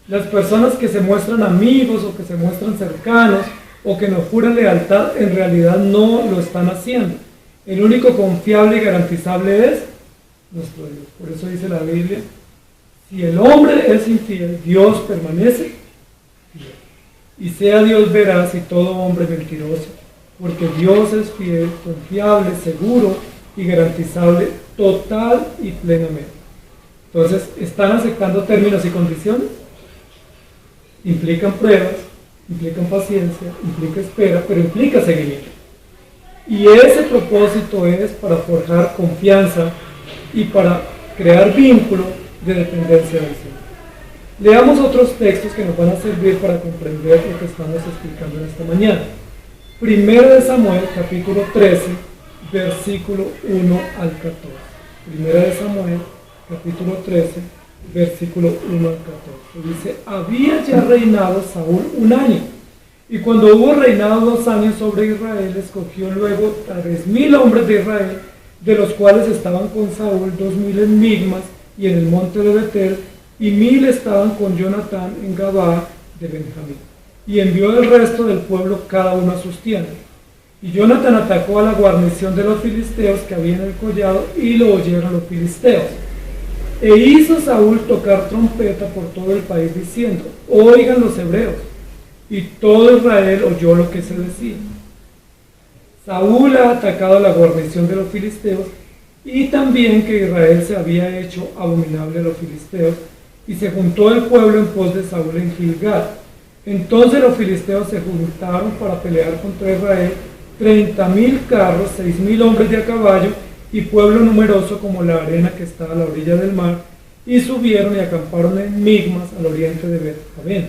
[SPEAKER 1] Las personas que se muestran amigos o que se muestran cercanos o que nos juran lealtad, en realidad no lo están haciendo. El único confiable y garantizable es nuestro Dios. Por eso dice la Biblia, si el hombre es infiel, Dios permanece fiel. Y sea Dios veraz y todo hombre mentiroso, porque Dios es fiel, confiable, seguro y garantizable total y plenamente. Entonces, ¿están aceptando términos y condiciones? Implican pruebas, implican paciencia, implica espera, pero implica seguimiento. Y ese propósito es para forjar confianza y para crear vínculo de dependencia del Señor. Leamos otros textos que nos van a servir para comprender lo que estamos explicando en esta mañana. Primero de Samuel, capítulo 13, versículo 1 al 14. Primera de Samuel, capítulo 13, versículo 1 al 14. Dice, había ya reinado Saúl 1 año, y cuando hubo reinado 2 años sobre Israel, escogió luego 3,000 hombres de Israel, de los cuales estaban con Saúl 2000 en Migmas y en el monte de Betel, y 1000 estaban con Jonatán en Gabaa de Benjamín. Y envió el resto del pueblo cada uno a sus tiendas. Y Jonatán atacó a la guarnición de los filisteos que había en el collado, y lo oyeron los filisteos. E hizo Saúl tocar trompeta por todo el país diciendo: oigan los hebreos. Y todo Israel oyó lo que se decía: Saúl ha atacado a la guarnición de los filisteos, y también que Israel se había hecho abominable a los filisteos, y se juntó el pueblo en pos de Saúl en Gilgal. Entonces los filisteos se juntaron para pelear contra Israel, 30.000 carros, 6.000 hombres de a caballo, y pueblo numeroso como la arena que está a la orilla del mar, y subieron y acamparon en Migmas, al oriente de Bet-Aven.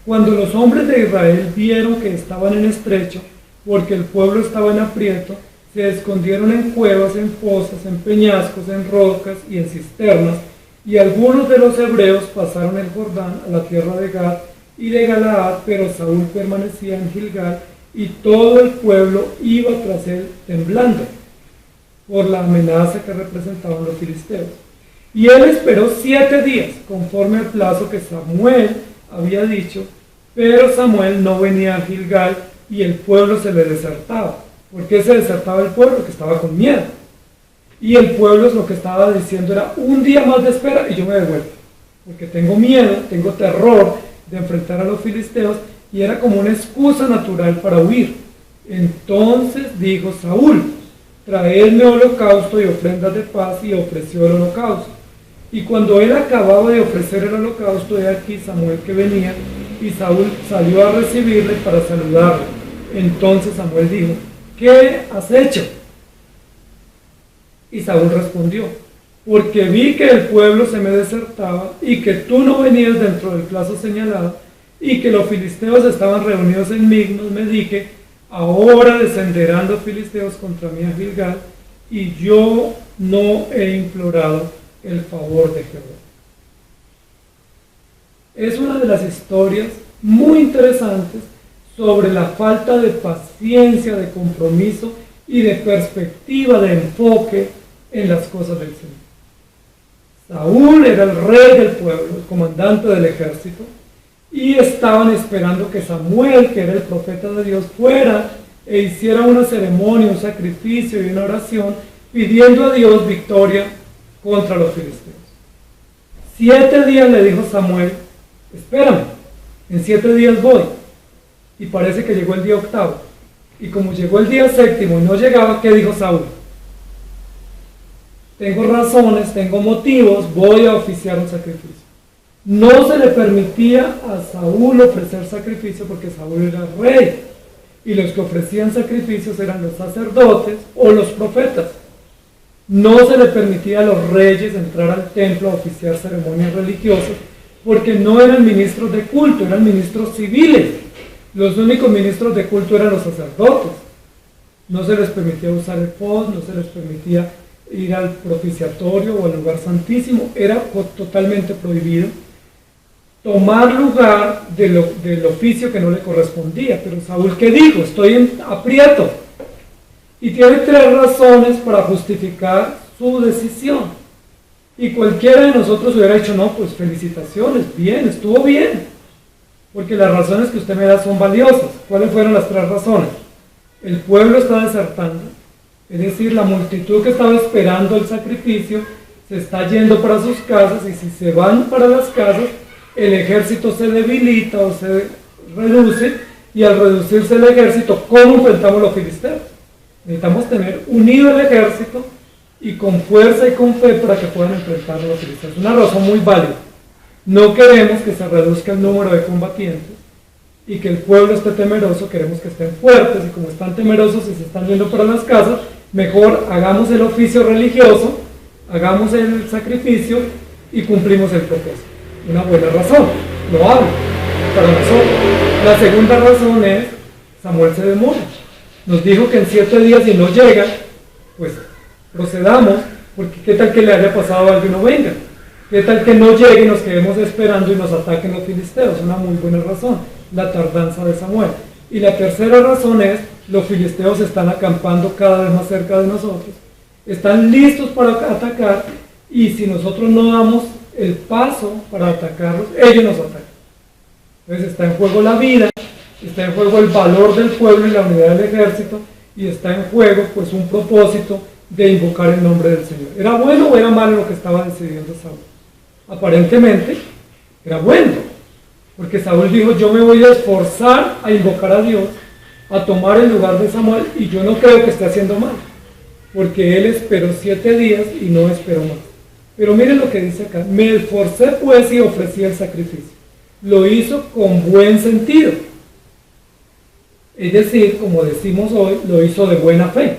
[SPEAKER 1] Cuando los hombres de Israel vieron que estaban en estrecho, porque el pueblo estaba en aprieto, se escondieron en cuevas, en fosas, en peñascos, en rocas y en cisternas, y algunos de los hebreos pasaron el Jordán a la tierra de Gad y de Galaad, pero Saúl permanecía en Gilgal, y todo el pueblo iba tras él temblando por la amenaza que representaban los filisteos. Y él esperó 7 días, conforme al plazo que Samuel había dicho, pero Samuel no venía a Gilgal, y el pueblo se le desertaba. ¿Por qué se desertaba el pueblo? Porque estaba con miedo. Y el pueblo lo que estaba diciendo era: un día más de espera y yo me devuelvo, porque tengo miedo, tengo terror de enfrentar a los filisteos, y era como una excusa natural para huir. Entonces dijo Saúl: traedme holocausto y ofrendas de paz, y ofreció el holocausto. Y cuando él acababa de ofrecer el holocausto, he aquí Samuel que venía, y Saúl salió a recibirle para saludarle. Entonces Samuel dijo: ¿qué has hecho? Y Saúl respondió: porque vi que el pueblo se me desertaba, y que tú no venías dentro del plazo señalado, y que los filisteos estaban reunidos en Migmas, me dije: ahora descenderán los filisteos contra mí a Gilgal, y yo no he implorado el favor de Jehová. Es una de las historias muy interesantes sobre la falta de paciencia, de compromiso y de perspectiva, de enfoque en las cosas del Señor. Saúl era el rey del pueblo, el comandante del ejército, y estaban esperando que Samuel, que era el profeta de Dios, fuera e hiciera una ceremonia, un sacrificio y una oración, pidiendo a Dios victoria contra los filisteos. 7 días le dijo Samuel: espérame, en 7 días voy. Y parece que llegó el día 8. Y como llegó el día 7 y no llegaba, ¿qué dijo Saúl? Tengo razones, tengo motivos, voy a oficiar un sacrificio. No se le permitía a Saúl ofrecer sacrificio porque Saúl era rey, y los que ofrecían sacrificios eran los sacerdotes o los profetas. No se le permitía a los reyes entrar al templo a oficiar ceremonias religiosas porque no eran ministros de culto, eran ministros civiles. Los únicos ministros de culto eran los sacerdotes. No se les permitía usar el efod, no se les permitía ir al propiciatorio o al lugar santísimo, era totalmente prohibido tomar lugar del oficio que no le correspondía. Pero Saúl, ¿qué dijo? Estoy en aprieto. Y tiene 3 razones para justificar su decisión. Y cualquiera de nosotros hubiera dicho: no, pues felicitaciones, bien, estuvo bien, porque las razones que usted me da son valiosas. ¿Cuáles fueron las 3 razones? El pueblo está desertando, es decir, la multitud que estaba esperando el sacrificio se está yendo para sus casas, y si se van para las casas, el ejército se debilita o se reduce, y al reducirse el ejército, ¿cómo enfrentamos a los filisteos? Necesitamos tener unido el ejército y con fuerza y con fe para que puedan enfrentar a los filisteos. Una razón muy válida. No queremos que se reduzca el número de combatientes y que el pueblo esté temeroso, queremos que estén fuertes, y como están temerosos y se están yendo para las casas, mejor hagamos el oficio religioso, hagamos el sacrificio y cumplimos el propósito. Una buena razón, lo hago para nosotros. La segunda razón es: Samuel se demora. Nos dijo que en 7 días, y no llega, pues procedamos, porque qué tal que le haya pasado algo y no venga, qué tal que no llegue y nos quedemos esperando y nos ataquen los filisteos. Una muy buena razón, la tardanza de Samuel. Y la tercera razón es: los filisteos están acampando cada vez más cerca de nosotros, están listos para atacar, y si nosotros no damos el paso para atacarlos, ellos nos atacan. Entonces está en juego la vida, está en juego el valor del pueblo y la unidad del ejército, y está en juego pues un propósito de invocar el nombre del Señor. ¿Era bueno o era malo lo que estaba decidiendo Saúl? Aparentemente era bueno, porque Saúl dijo: yo me voy a esforzar a invocar a Dios, a tomar el lugar de Samuel, y yo no creo que esté haciendo mal, porque él esperó 7 días y no esperó más. Pero miren lo que dice acá: me esforcé pues y ofrecí el sacrificio. Lo hizo con buen sentido. Es decir, como decimos hoy, lo hizo de buena fe.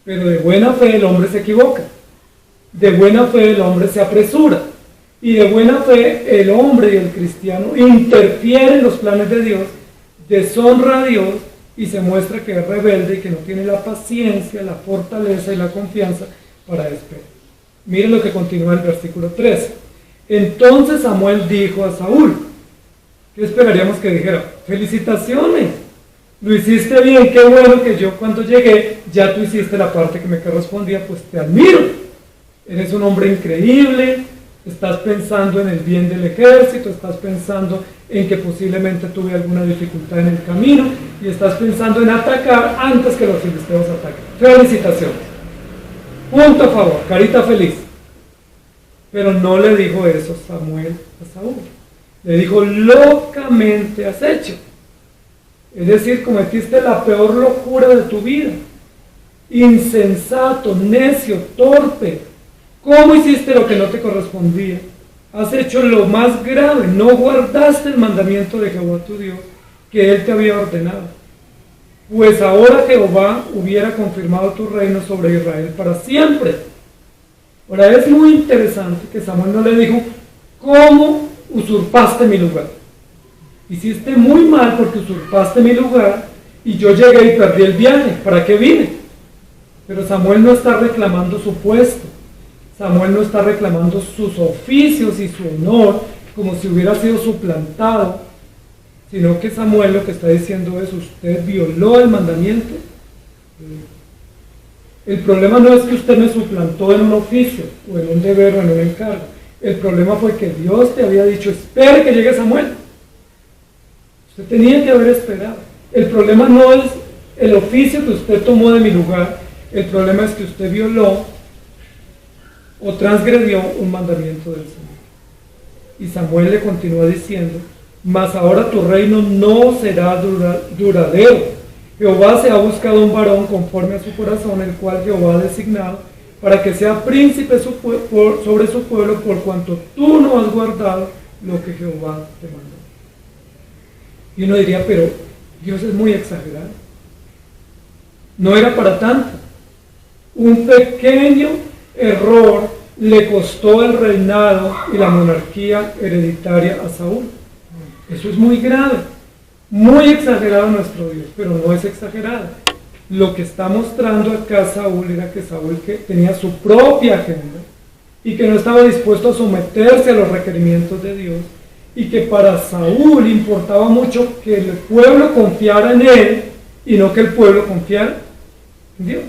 [SPEAKER 1] Pero de buena fe el hombre se equivoca. De buena fe el hombre se apresura. Y de buena fe el hombre y el cristiano interfiere en los planes de Dios, deshonra a Dios y se muestra que es rebelde y que no tiene la paciencia, la fortaleza y la confianza para esperar. Miren lo que continúa el versículo 13. Entonces Samuel dijo a Saúl, ¿qué esperaríamos que dijera? Felicitaciones, lo hiciste bien, qué bueno que yo cuando llegué ya tú hiciste la parte que me correspondía, pues te admiro, eres un hombre increíble, estás pensando en el bien del ejército, estás pensando en que posiblemente tuve alguna dificultad en el camino y estás pensando en atacar antes que los filisteos ataquen. Felicitaciones, punto a favor, carita feliz. Pero no le dijo eso Samuel a Saúl, le dijo: locamente has hecho. Es decir, cometiste la peor locura de tu vida. Insensato, necio, torpe. ¿Cómo hiciste lo que no te correspondía? Has hecho lo más grave. No guardaste el mandamiento de Jehová tu Dios, que él te había ordenado. Pues ahora Jehová hubiera confirmado tu reino sobre Israel para siempre. Ahora es muy interesante que Samuel no le dijo: ¿cómo usurpaste mi lugar? Hiciste muy mal porque usurpaste mi lugar y yo llegué y perdí el viaje. ¿Para qué vine? Pero Samuel no está reclamando su puesto. Samuel no está reclamando sus oficios y su honor como si hubiera sido suplantado, sino que Samuel lo que está diciendo es: usted violó el mandamiento. El problema no es que usted me suplantó en un oficio o en un deber o en un encargo. El problema fue que Dios te había dicho: espere que llegue Samuel. Usted tenía que haber esperado. El problema no es el oficio que usted tomó de mi lugar. El problema es que usted violó o transgredió un mandamiento del Señor. Y Samuel le continúa diciendo: mas ahora tu reino no será duradero. Jehová se ha buscado un varón conforme a su corazón, el cual Jehová ha designado para que sea príncipe sobre su pueblo, por cuanto tú no has guardado lo que Jehová te mandó. Y uno diría: pero Dios es muy exagerado. No era para tanto. Un pequeño error le costó el reinado y la monarquía hereditaria a Saúl. Eso es muy grave, muy exagerado nuestro Dios, pero no es exagerado. Lo que está mostrando acá Saúl era que Saúl tenía su propia agenda y que no estaba dispuesto a someterse a los requerimientos de Dios, y que para Saúl importaba mucho que el pueblo confiara en él y no que el pueblo confiara en Dios.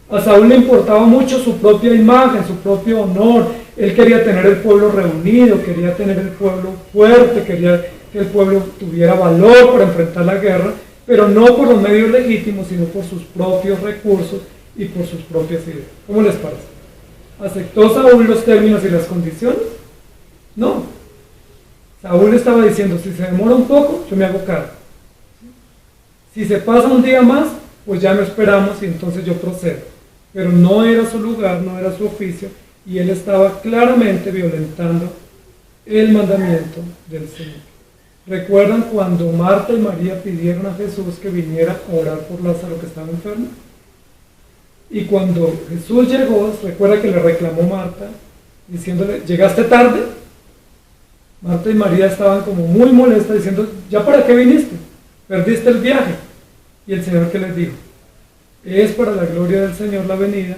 [SPEAKER 1] A Saúl le importaba mucho su propia imagen, su propio honor. Él quería tener el pueblo reunido, quería tener el pueblo fuerte, quería que el pueblo tuviera valor para enfrentar la guerra, pero no por los medios legítimos, sino por sus propios recursos y por sus propias ideas. ¿Cómo les parece? ¿Aceptó Saúl los términos y las condiciones? No. Saúl estaba diciendo: si se demora un poco, yo me hago cargo. Si se pasa un día más, pues ya no esperamos y entonces yo procedo. Pero no era su lugar, no era su oficio, y él estaba claramente violentando el mandamiento del Señor. ¿Recuerdan cuando Marta y María pidieron a Jesús que viniera a orar por Lázaro que estaba enfermo? Y cuando Jesús llegó, recuerda que le reclamó Marta, diciéndole: ¿llegaste tarde? Marta y María estaban como muy molestas, diciendo: ¿ya para qué viniste? Perdiste el viaje. Y el Señor, ¿qué les dijo? Es para la gloria del Señor la venida,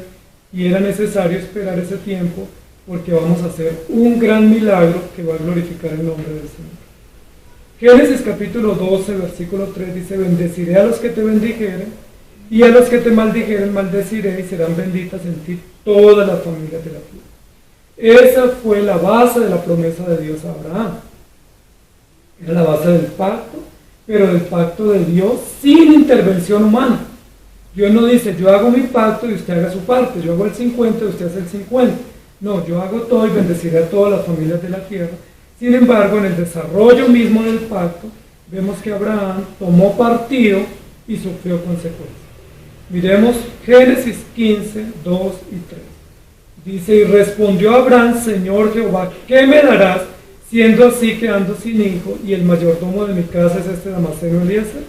[SPEAKER 1] y era necesario esperar ese tiempo, porque vamos a hacer un gran milagro que va a glorificar el nombre del Señor. Génesis capítulo 12, versículo 3 dice: bendeciré a los que te bendijeren, Y a los que te maldijeren maldeciré y serán benditas en ti todas las familias de la tierra. Esa fue la base de la promesa de Dios a Abraham. Era la base del pacto, pero del pacto de Dios sin intervención humana. Dios no dice, yo hago mi pacto y usted haga su parte, yo hago el 50 y usted hace el 50. No, yo hago todo y bendeciré a todas las familias de la tierra. Sin embargo, en el desarrollo mismo del pacto, vemos que Abraham tomó partido y sufrió consecuencias. Miremos Génesis 15, 2 y 3. Dice, y respondió Abraham, Señor Jehová, ¿qué me darás, siendo así que ando sin hijo, y el mayordomo de mi casa es este Damaseno Eliezer?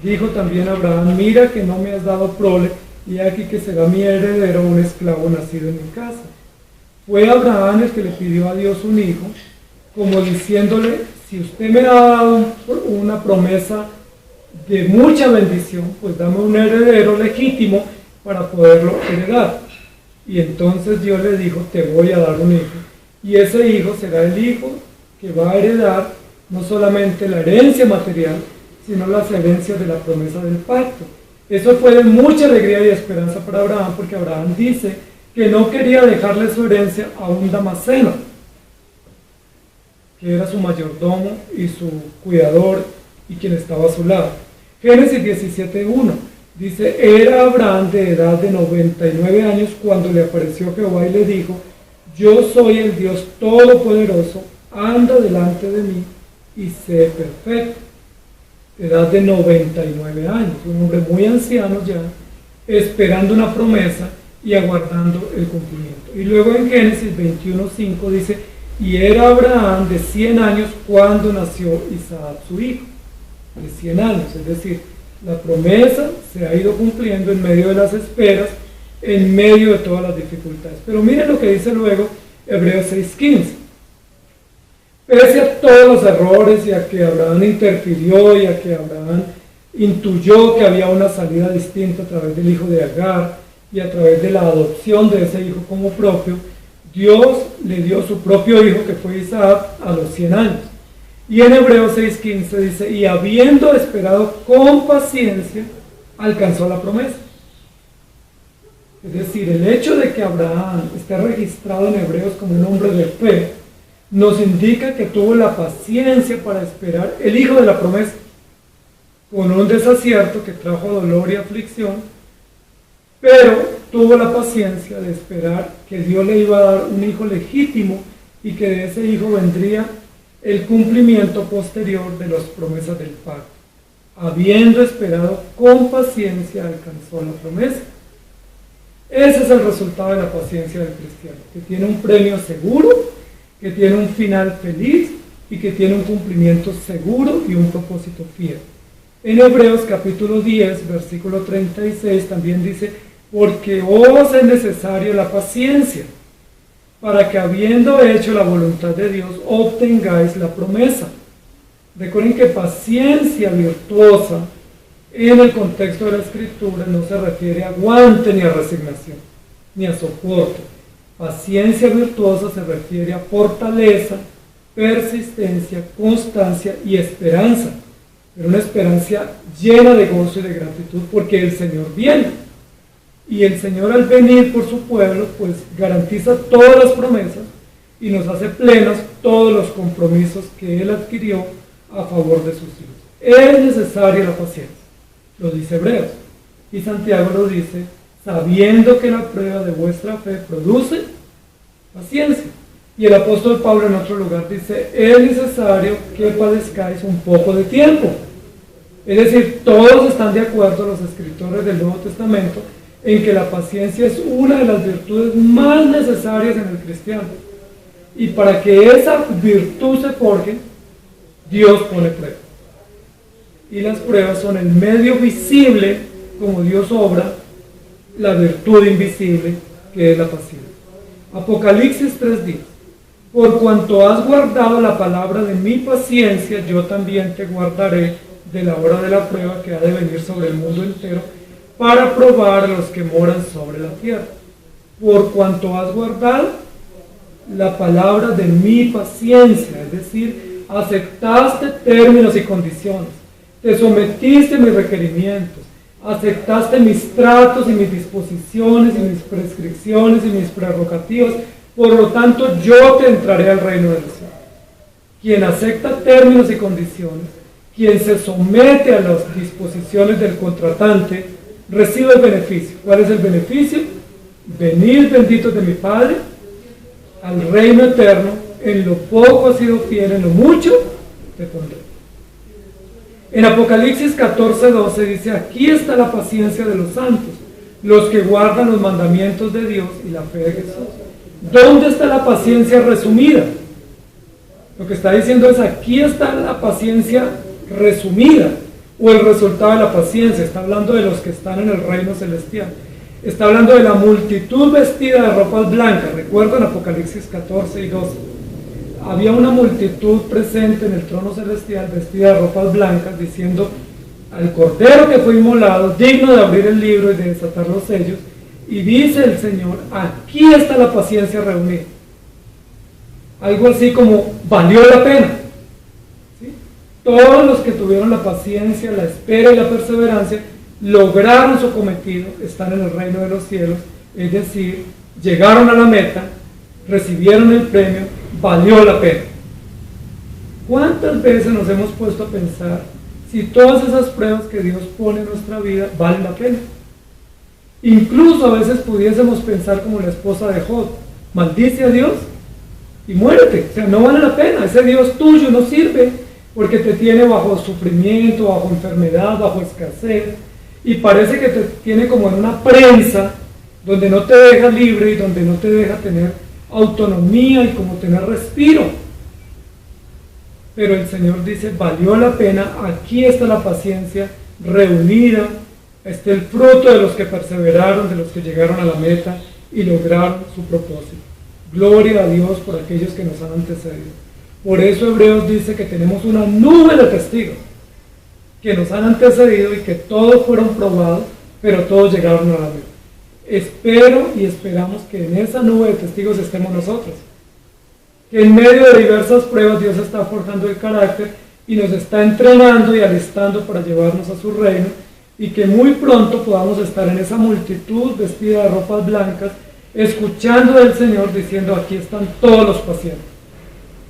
[SPEAKER 1] Dijo también Abraham, mira que no me has dado prole, y aquí que será mi heredero un esclavo nacido en mi casa. Fue Abraham el que le pidió a Dios un hijo, como diciéndole, si usted me ha dado una promesa de mucha bendición, pues dame un heredero legítimo para poderlo heredar. Y entonces Dios le dijo, te voy a dar un hijo. Y ese hijo será el hijo que va a heredar no solamente la herencia material, sino las herencias de la promesa del pacto. Eso fue de mucha alegría y esperanza para Abraham, porque Abraham dice que no quería dejarle su herencia a un Damaseno, que era su mayordomo y su cuidador y quien estaba a su lado. Génesis 17:1 dice, era Abraham de edad de 99 años cuando le apareció Jehová y le dijo, yo soy el Dios Todopoderoso, anda delante de mí y sé perfecto. Edad de 99 años, un hombre muy anciano ya, esperando una promesa y aguardando el cumplimiento. Y luego en Génesis 21:5 dice, y era Abraham de 100 años cuando nació Isaac su hijo. De 100 años, es decir, la promesa se ha ido cumpliendo en medio de las esperas, en medio de todas las dificultades. Pero miren lo que dice luego Hebreos 6:15. Pese a todos los errores y a que Abraham interfirió y a que Abraham intuyó que había una salida distinta a través del hijo de Agar y a través de la adopción de ese hijo como propio, Dios le dio su propio hijo, que fue Isaac, a los 100 años. Y en Hebreos 6:15 dice, y habiendo esperado con paciencia, alcanzó la promesa. Es decir, el hecho de que Abraham esté registrado en Hebreos como un hombre de fe, nos indica que tuvo la paciencia para esperar el hijo de la promesa, con un desacierto que trajo dolor y aflicción, pero tuvo la paciencia de esperar que Dios le iba a dar un hijo legítimo y que de ese hijo vendría el cumplimiento posterior de las promesas del pacto. Habiendo esperado con paciencia, alcanzó la promesa. Ese es el resultado de la paciencia del cristiano, que tiene un premio seguro, que tiene un final feliz y que tiene un cumplimiento seguro y un propósito fiel. En Hebreos capítulo 10, versículo 36 también dice, porque os es necesario la paciencia, para que habiendo hecho la voluntad de Dios, obtengáis la promesa. Recuerden que paciencia virtuosa en el contexto de la Escritura no se refiere a aguante ni a resignación, ni a soporte. Paciencia virtuosa se refiere a fortaleza, persistencia, constancia y esperanza. Pero una esperanza llena de gozo y de gratitud porque el Señor viene. Y el Señor al venir por su pueblo, pues garantiza todas las promesas y nos hace plenos todos los compromisos que Él adquirió a favor de sus hijos. Es necesaria la paciencia, lo dice Hebreos. Y Santiago lo dice, sabiendo que la prueba de vuestra fe produce paciencia. Y el apóstol Pablo en otro lugar dice, es necesario que padezcáis un poco de tiempo. Es decir, todos están de acuerdo, los escritores del Nuevo Testamento, en que la paciencia es una de las virtudes más necesarias en el cristiano. Y para que esa virtud se forje, Dios pone pruebas. Y las pruebas son el medio visible, como Dios obra, la virtud invisible, que es la paciencia. Apocalipsis 3:10. Por cuanto has guardado la palabra de mi paciencia, yo también te guardaré de la hora de la prueba que ha de venir sobre el mundo entero, para probar a los que moran sobre la tierra. Por cuanto has guardado la palabra de mi paciencia, es decir, aceptaste términos y condiciones, te sometiste a mis requerimientos, aceptaste mis tratos y mis disposiciones y mis prescripciones y mis prerrogativas, por lo tanto yo te entraré al reino de los cielos. Quien acepta términos y condiciones, quien se somete a las disposiciones del contratante, recibe el beneficio. ¿Cuál es el beneficio? Venid benditos de mi Padre al reino eterno. En lo poco has sido fiel, en lo mucho te pondré. En Apocalipsis 14:12 dice: aquí está la paciencia de los santos, los que guardan los mandamientos de Dios y la fe de Jesús. ¿Dónde está la paciencia resumida? Lo que está diciendo es: aquí está la paciencia resumida, o el resultado de la paciencia. Está hablando de los que están en el reino celestial. Está hablando de la multitud vestida de ropas blancas. Recuerdan Apocalipsis 14 y 12. Había una multitud presente en el trono celestial vestida de ropas blancas, diciendo al Cordero que fue inmolado, digno de abrir el libro y de desatar los sellos. Y dice el Señor: aquí está la paciencia reunida. Algo así como: valió la pena. ¿Sí? Todos los que tuvieron la paciencia, la espera y la perseverancia lograron su cometido, están en el reino de los cielos, es decir, llegaron a la meta, recibieron el premio, valió la pena. ¿Cuántas veces nos hemos puesto a pensar si todas esas pruebas que Dios pone en nuestra vida valen la pena? Incluso a veces pudiésemos pensar como la esposa de Job: maldice a Dios y muérete. O sea, no vale la pena, ese Dios tuyo no sirve porque te tiene bajo sufrimiento, bajo enfermedad, bajo escasez, y parece que te tiene como en una prensa donde no te deja libre y donde no te deja tener autonomía y como tener respiro. Pero el Señor dice: valió la pena, aquí está la paciencia reunida, está el fruto de los que perseveraron, de los que llegaron a la meta y lograron su propósito. Gloria a Dios por aquellos que nos han antecedido. Por eso Hebreos dice que tenemos una nube de testigos que nos han antecedido y que todos fueron probados, pero todos llegaron a la meta. Espero y esperamos que en esa nube de testigos estemos nosotros, que en medio de diversas pruebas Dios está forjando el carácter y nos está entrenando y alistando para llevarnos a su reino, y que muy pronto podamos estar en esa multitud vestida de ropas blancas, escuchando del Señor diciendo: aquí están todos los pacientes,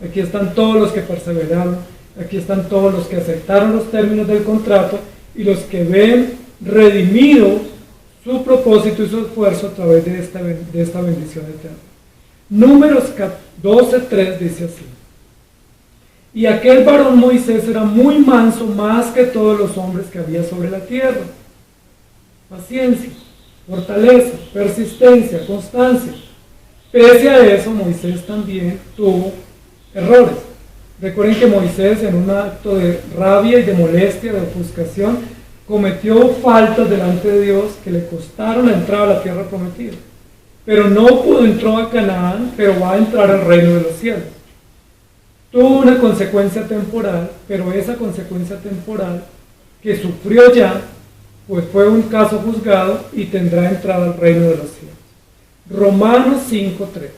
[SPEAKER 1] aquí están todos los que perseveraron, aquí están todos los que aceptaron los términos del contrato y los que ven redimido su propósito y su esfuerzo a través de esta bendición eterna. Números 12:3 dice así: y aquel varón Moisés era muy manso, más que todos los hombres que había sobre la tierra. Paciencia, fortaleza, persistencia, constancia. Pese a eso, Moisés también tuvo errores. Recuerden que Moisés, en un acto de rabia y de molestia, de ofuscación, cometió faltas delante de Dios que le costaron la entrada a la tierra prometida. Pero no pudo entrar a Canaán, pero va a entrar al reino de los cielos. Tuvo una consecuencia temporal, pero esa consecuencia temporal que sufrió ya, pues fue un caso juzgado y tendrá entrada al reino de los cielos. Romanos 5:3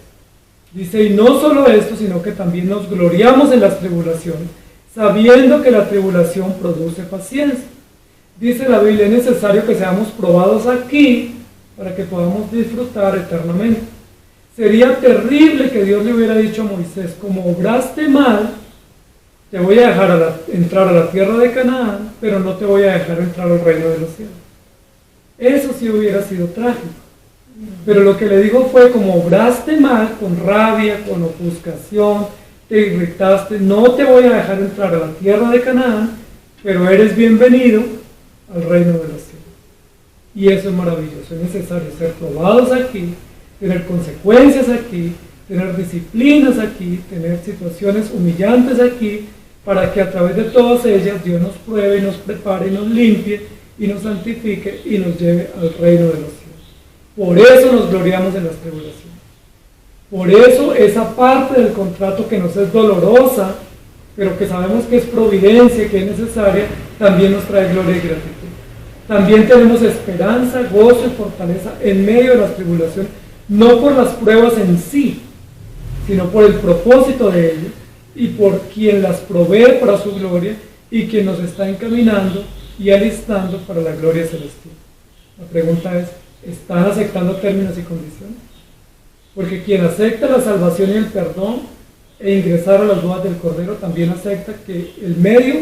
[SPEAKER 1] dice: y no solo esto, sino que también nos gloriamos en las tribulaciones, sabiendo que la tribulación produce paciencia. Dice la Biblia: es necesario que seamos probados aquí para que podamos disfrutar eternamente. Sería terrible que Dios le hubiera dicho a Moisés: como obraste mal, te voy a dejar entrar a la tierra de Canaán, pero no te voy a dejar entrar al reino de los cielos. Eso sí hubiera sido trágico. Pero lo que le dijo fue: como obraste mal, con rabia, con ofuscación, te irritaste, no te voy a dejar entrar a la tierra de Canaán, pero eres bienvenido al reino de los cielos. Y eso es maravilloso. Es necesario ser probados aquí, tener consecuencias aquí, tener disciplinas aquí, tener situaciones humillantes aquí, para que a través de todas ellas Dios nos pruebe y nos prepare y nos limpie y nos santifique y nos lleve al reino de los cielos. Por eso nos gloriamos en las tribulaciones. Por eso esa parte del contrato que nos es dolorosa, pero que sabemos que es providencia, que es necesaria, también nos trae gloria y gratitud. También tenemos esperanza, gozo y fortaleza en medio de las tribulaciones, no por las pruebas en sí, sino por el propósito de ellas y por quien las provee para su gloria y quien nos está encaminando y alistando para la gloria celestial. La pregunta es, ¿están aceptando términos y condiciones? Porque quien acepta la salvación y el perdón e ingresar a las bodas del Cordero también acepta que el medio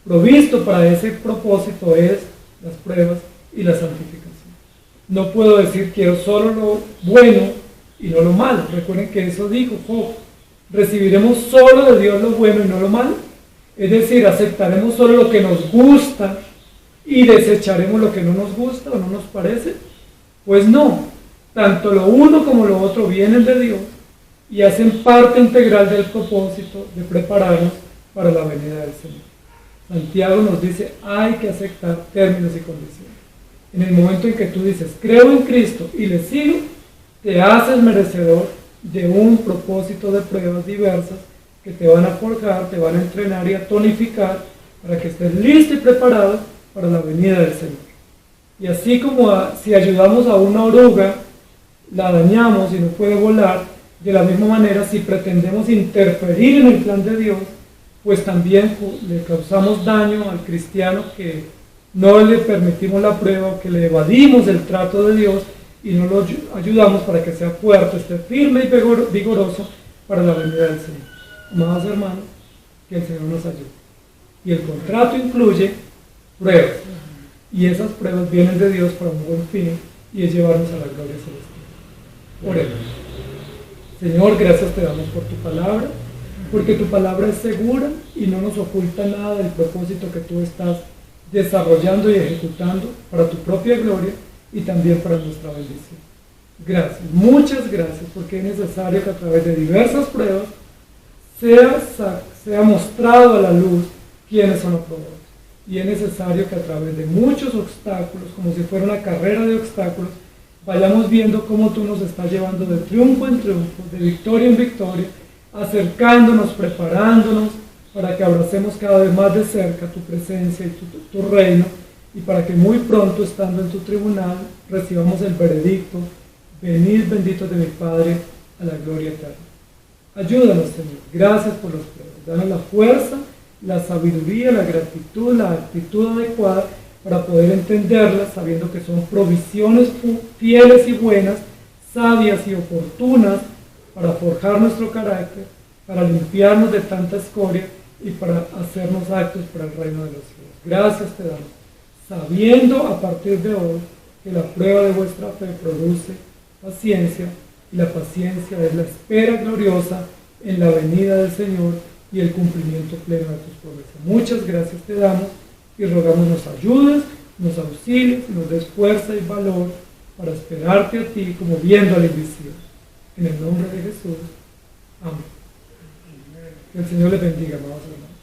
[SPEAKER 1] provisto para ese propósito es las pruebas y la santificación. No puedo decir quiero solo lo bueno y no lo malo. Recuerden que eso dijo Job. ¿Recibiremos solo de Dios lo bueno y no lo malo? Es decir, aceptaremos solo lo que nos gusta y desecharemos lo que no nos gusta o no nos parece. Pues no, tanto lo uno como lo otro vienen de Dios y hacen parte integral del propósito de prepararnos para la venida del Señor. Santiago nos dice, hay que aceptar términos y condiciones. En el momento en que tú dices, creo en Cristo y le sigo, te haces merecedor de un propósito de pruebas diversas que te van a forjar, te van a entrenar y a tonificar para que estés listo y preparado para la venida del Señor. Y así como si ayudamos a una oruga, la dañamos y no puede volar, de la misma manera si pretendemos interferir en el plan de Dios, pues también le causamos daño al cristiano que no le permitimos la prueba, que le evadimos el trato de Dios y no lo ayudamos para que sea fuerte, esté firme y vigoroso para la venida del Señor. Amados hermanos, que el Señor nos ayude. Y el contrato incluye pruebas. Y esas pruebas vienen de Dios para un buen fin y es llevarnos a la gloria celestial. Oremos. Señor, gracias te damos por tu palabra, porque tu palabra es segura y no nos oculta nada del propósito que tú estás desarrollando y ejecutando para tu propia gloria y también para nuestra bendición. Gracias, muchas gracias, porque es necesario que a través de diversas pruebas sea mostrado a la luz quiénes son aprobados. Y es necesario que a través de muchos obstáculos, como si fuera una carrera de obstáculos, vayamos viendo cómo tú nos estás llevando de triunfo en triunfo, de victoria en victoria, acercándonos, preparándonos para que abracemos cada vez más de cerca tu presencia y tu reino, y para que muy pronto, estando en tu tribunal, recibamos el veredicto: venid benditos de mi Padre a la gloria eterna. Ayúdanos, Señor. Gracias por las pruebas. Danos la fuerza, la sabiduría, la gratitud, la actitud adecuada para poder entenderlas, sabiendo que son provisiones fieles y buenas, sabias y oportunas para forjar nuestro carácter, para limpiarnos de tanta escoria y para hacernos actos para el reino de los cielos. Gracias te damos, sabiendo a partir de hoy que la prueba de vuestra fe produce paciencia, y la paciencia es la espera gloriosa en la venida del Señor y el cumplimiento pleno de tus promesas. Muchas gracias te damos y rogamos nos ayudes, nos auxilies, nos des fuerza y valor para esperarte a ti como viendo al invisible. En el nombre de Jesús. Amén. Que el Señor les bendiga, amados hermanos.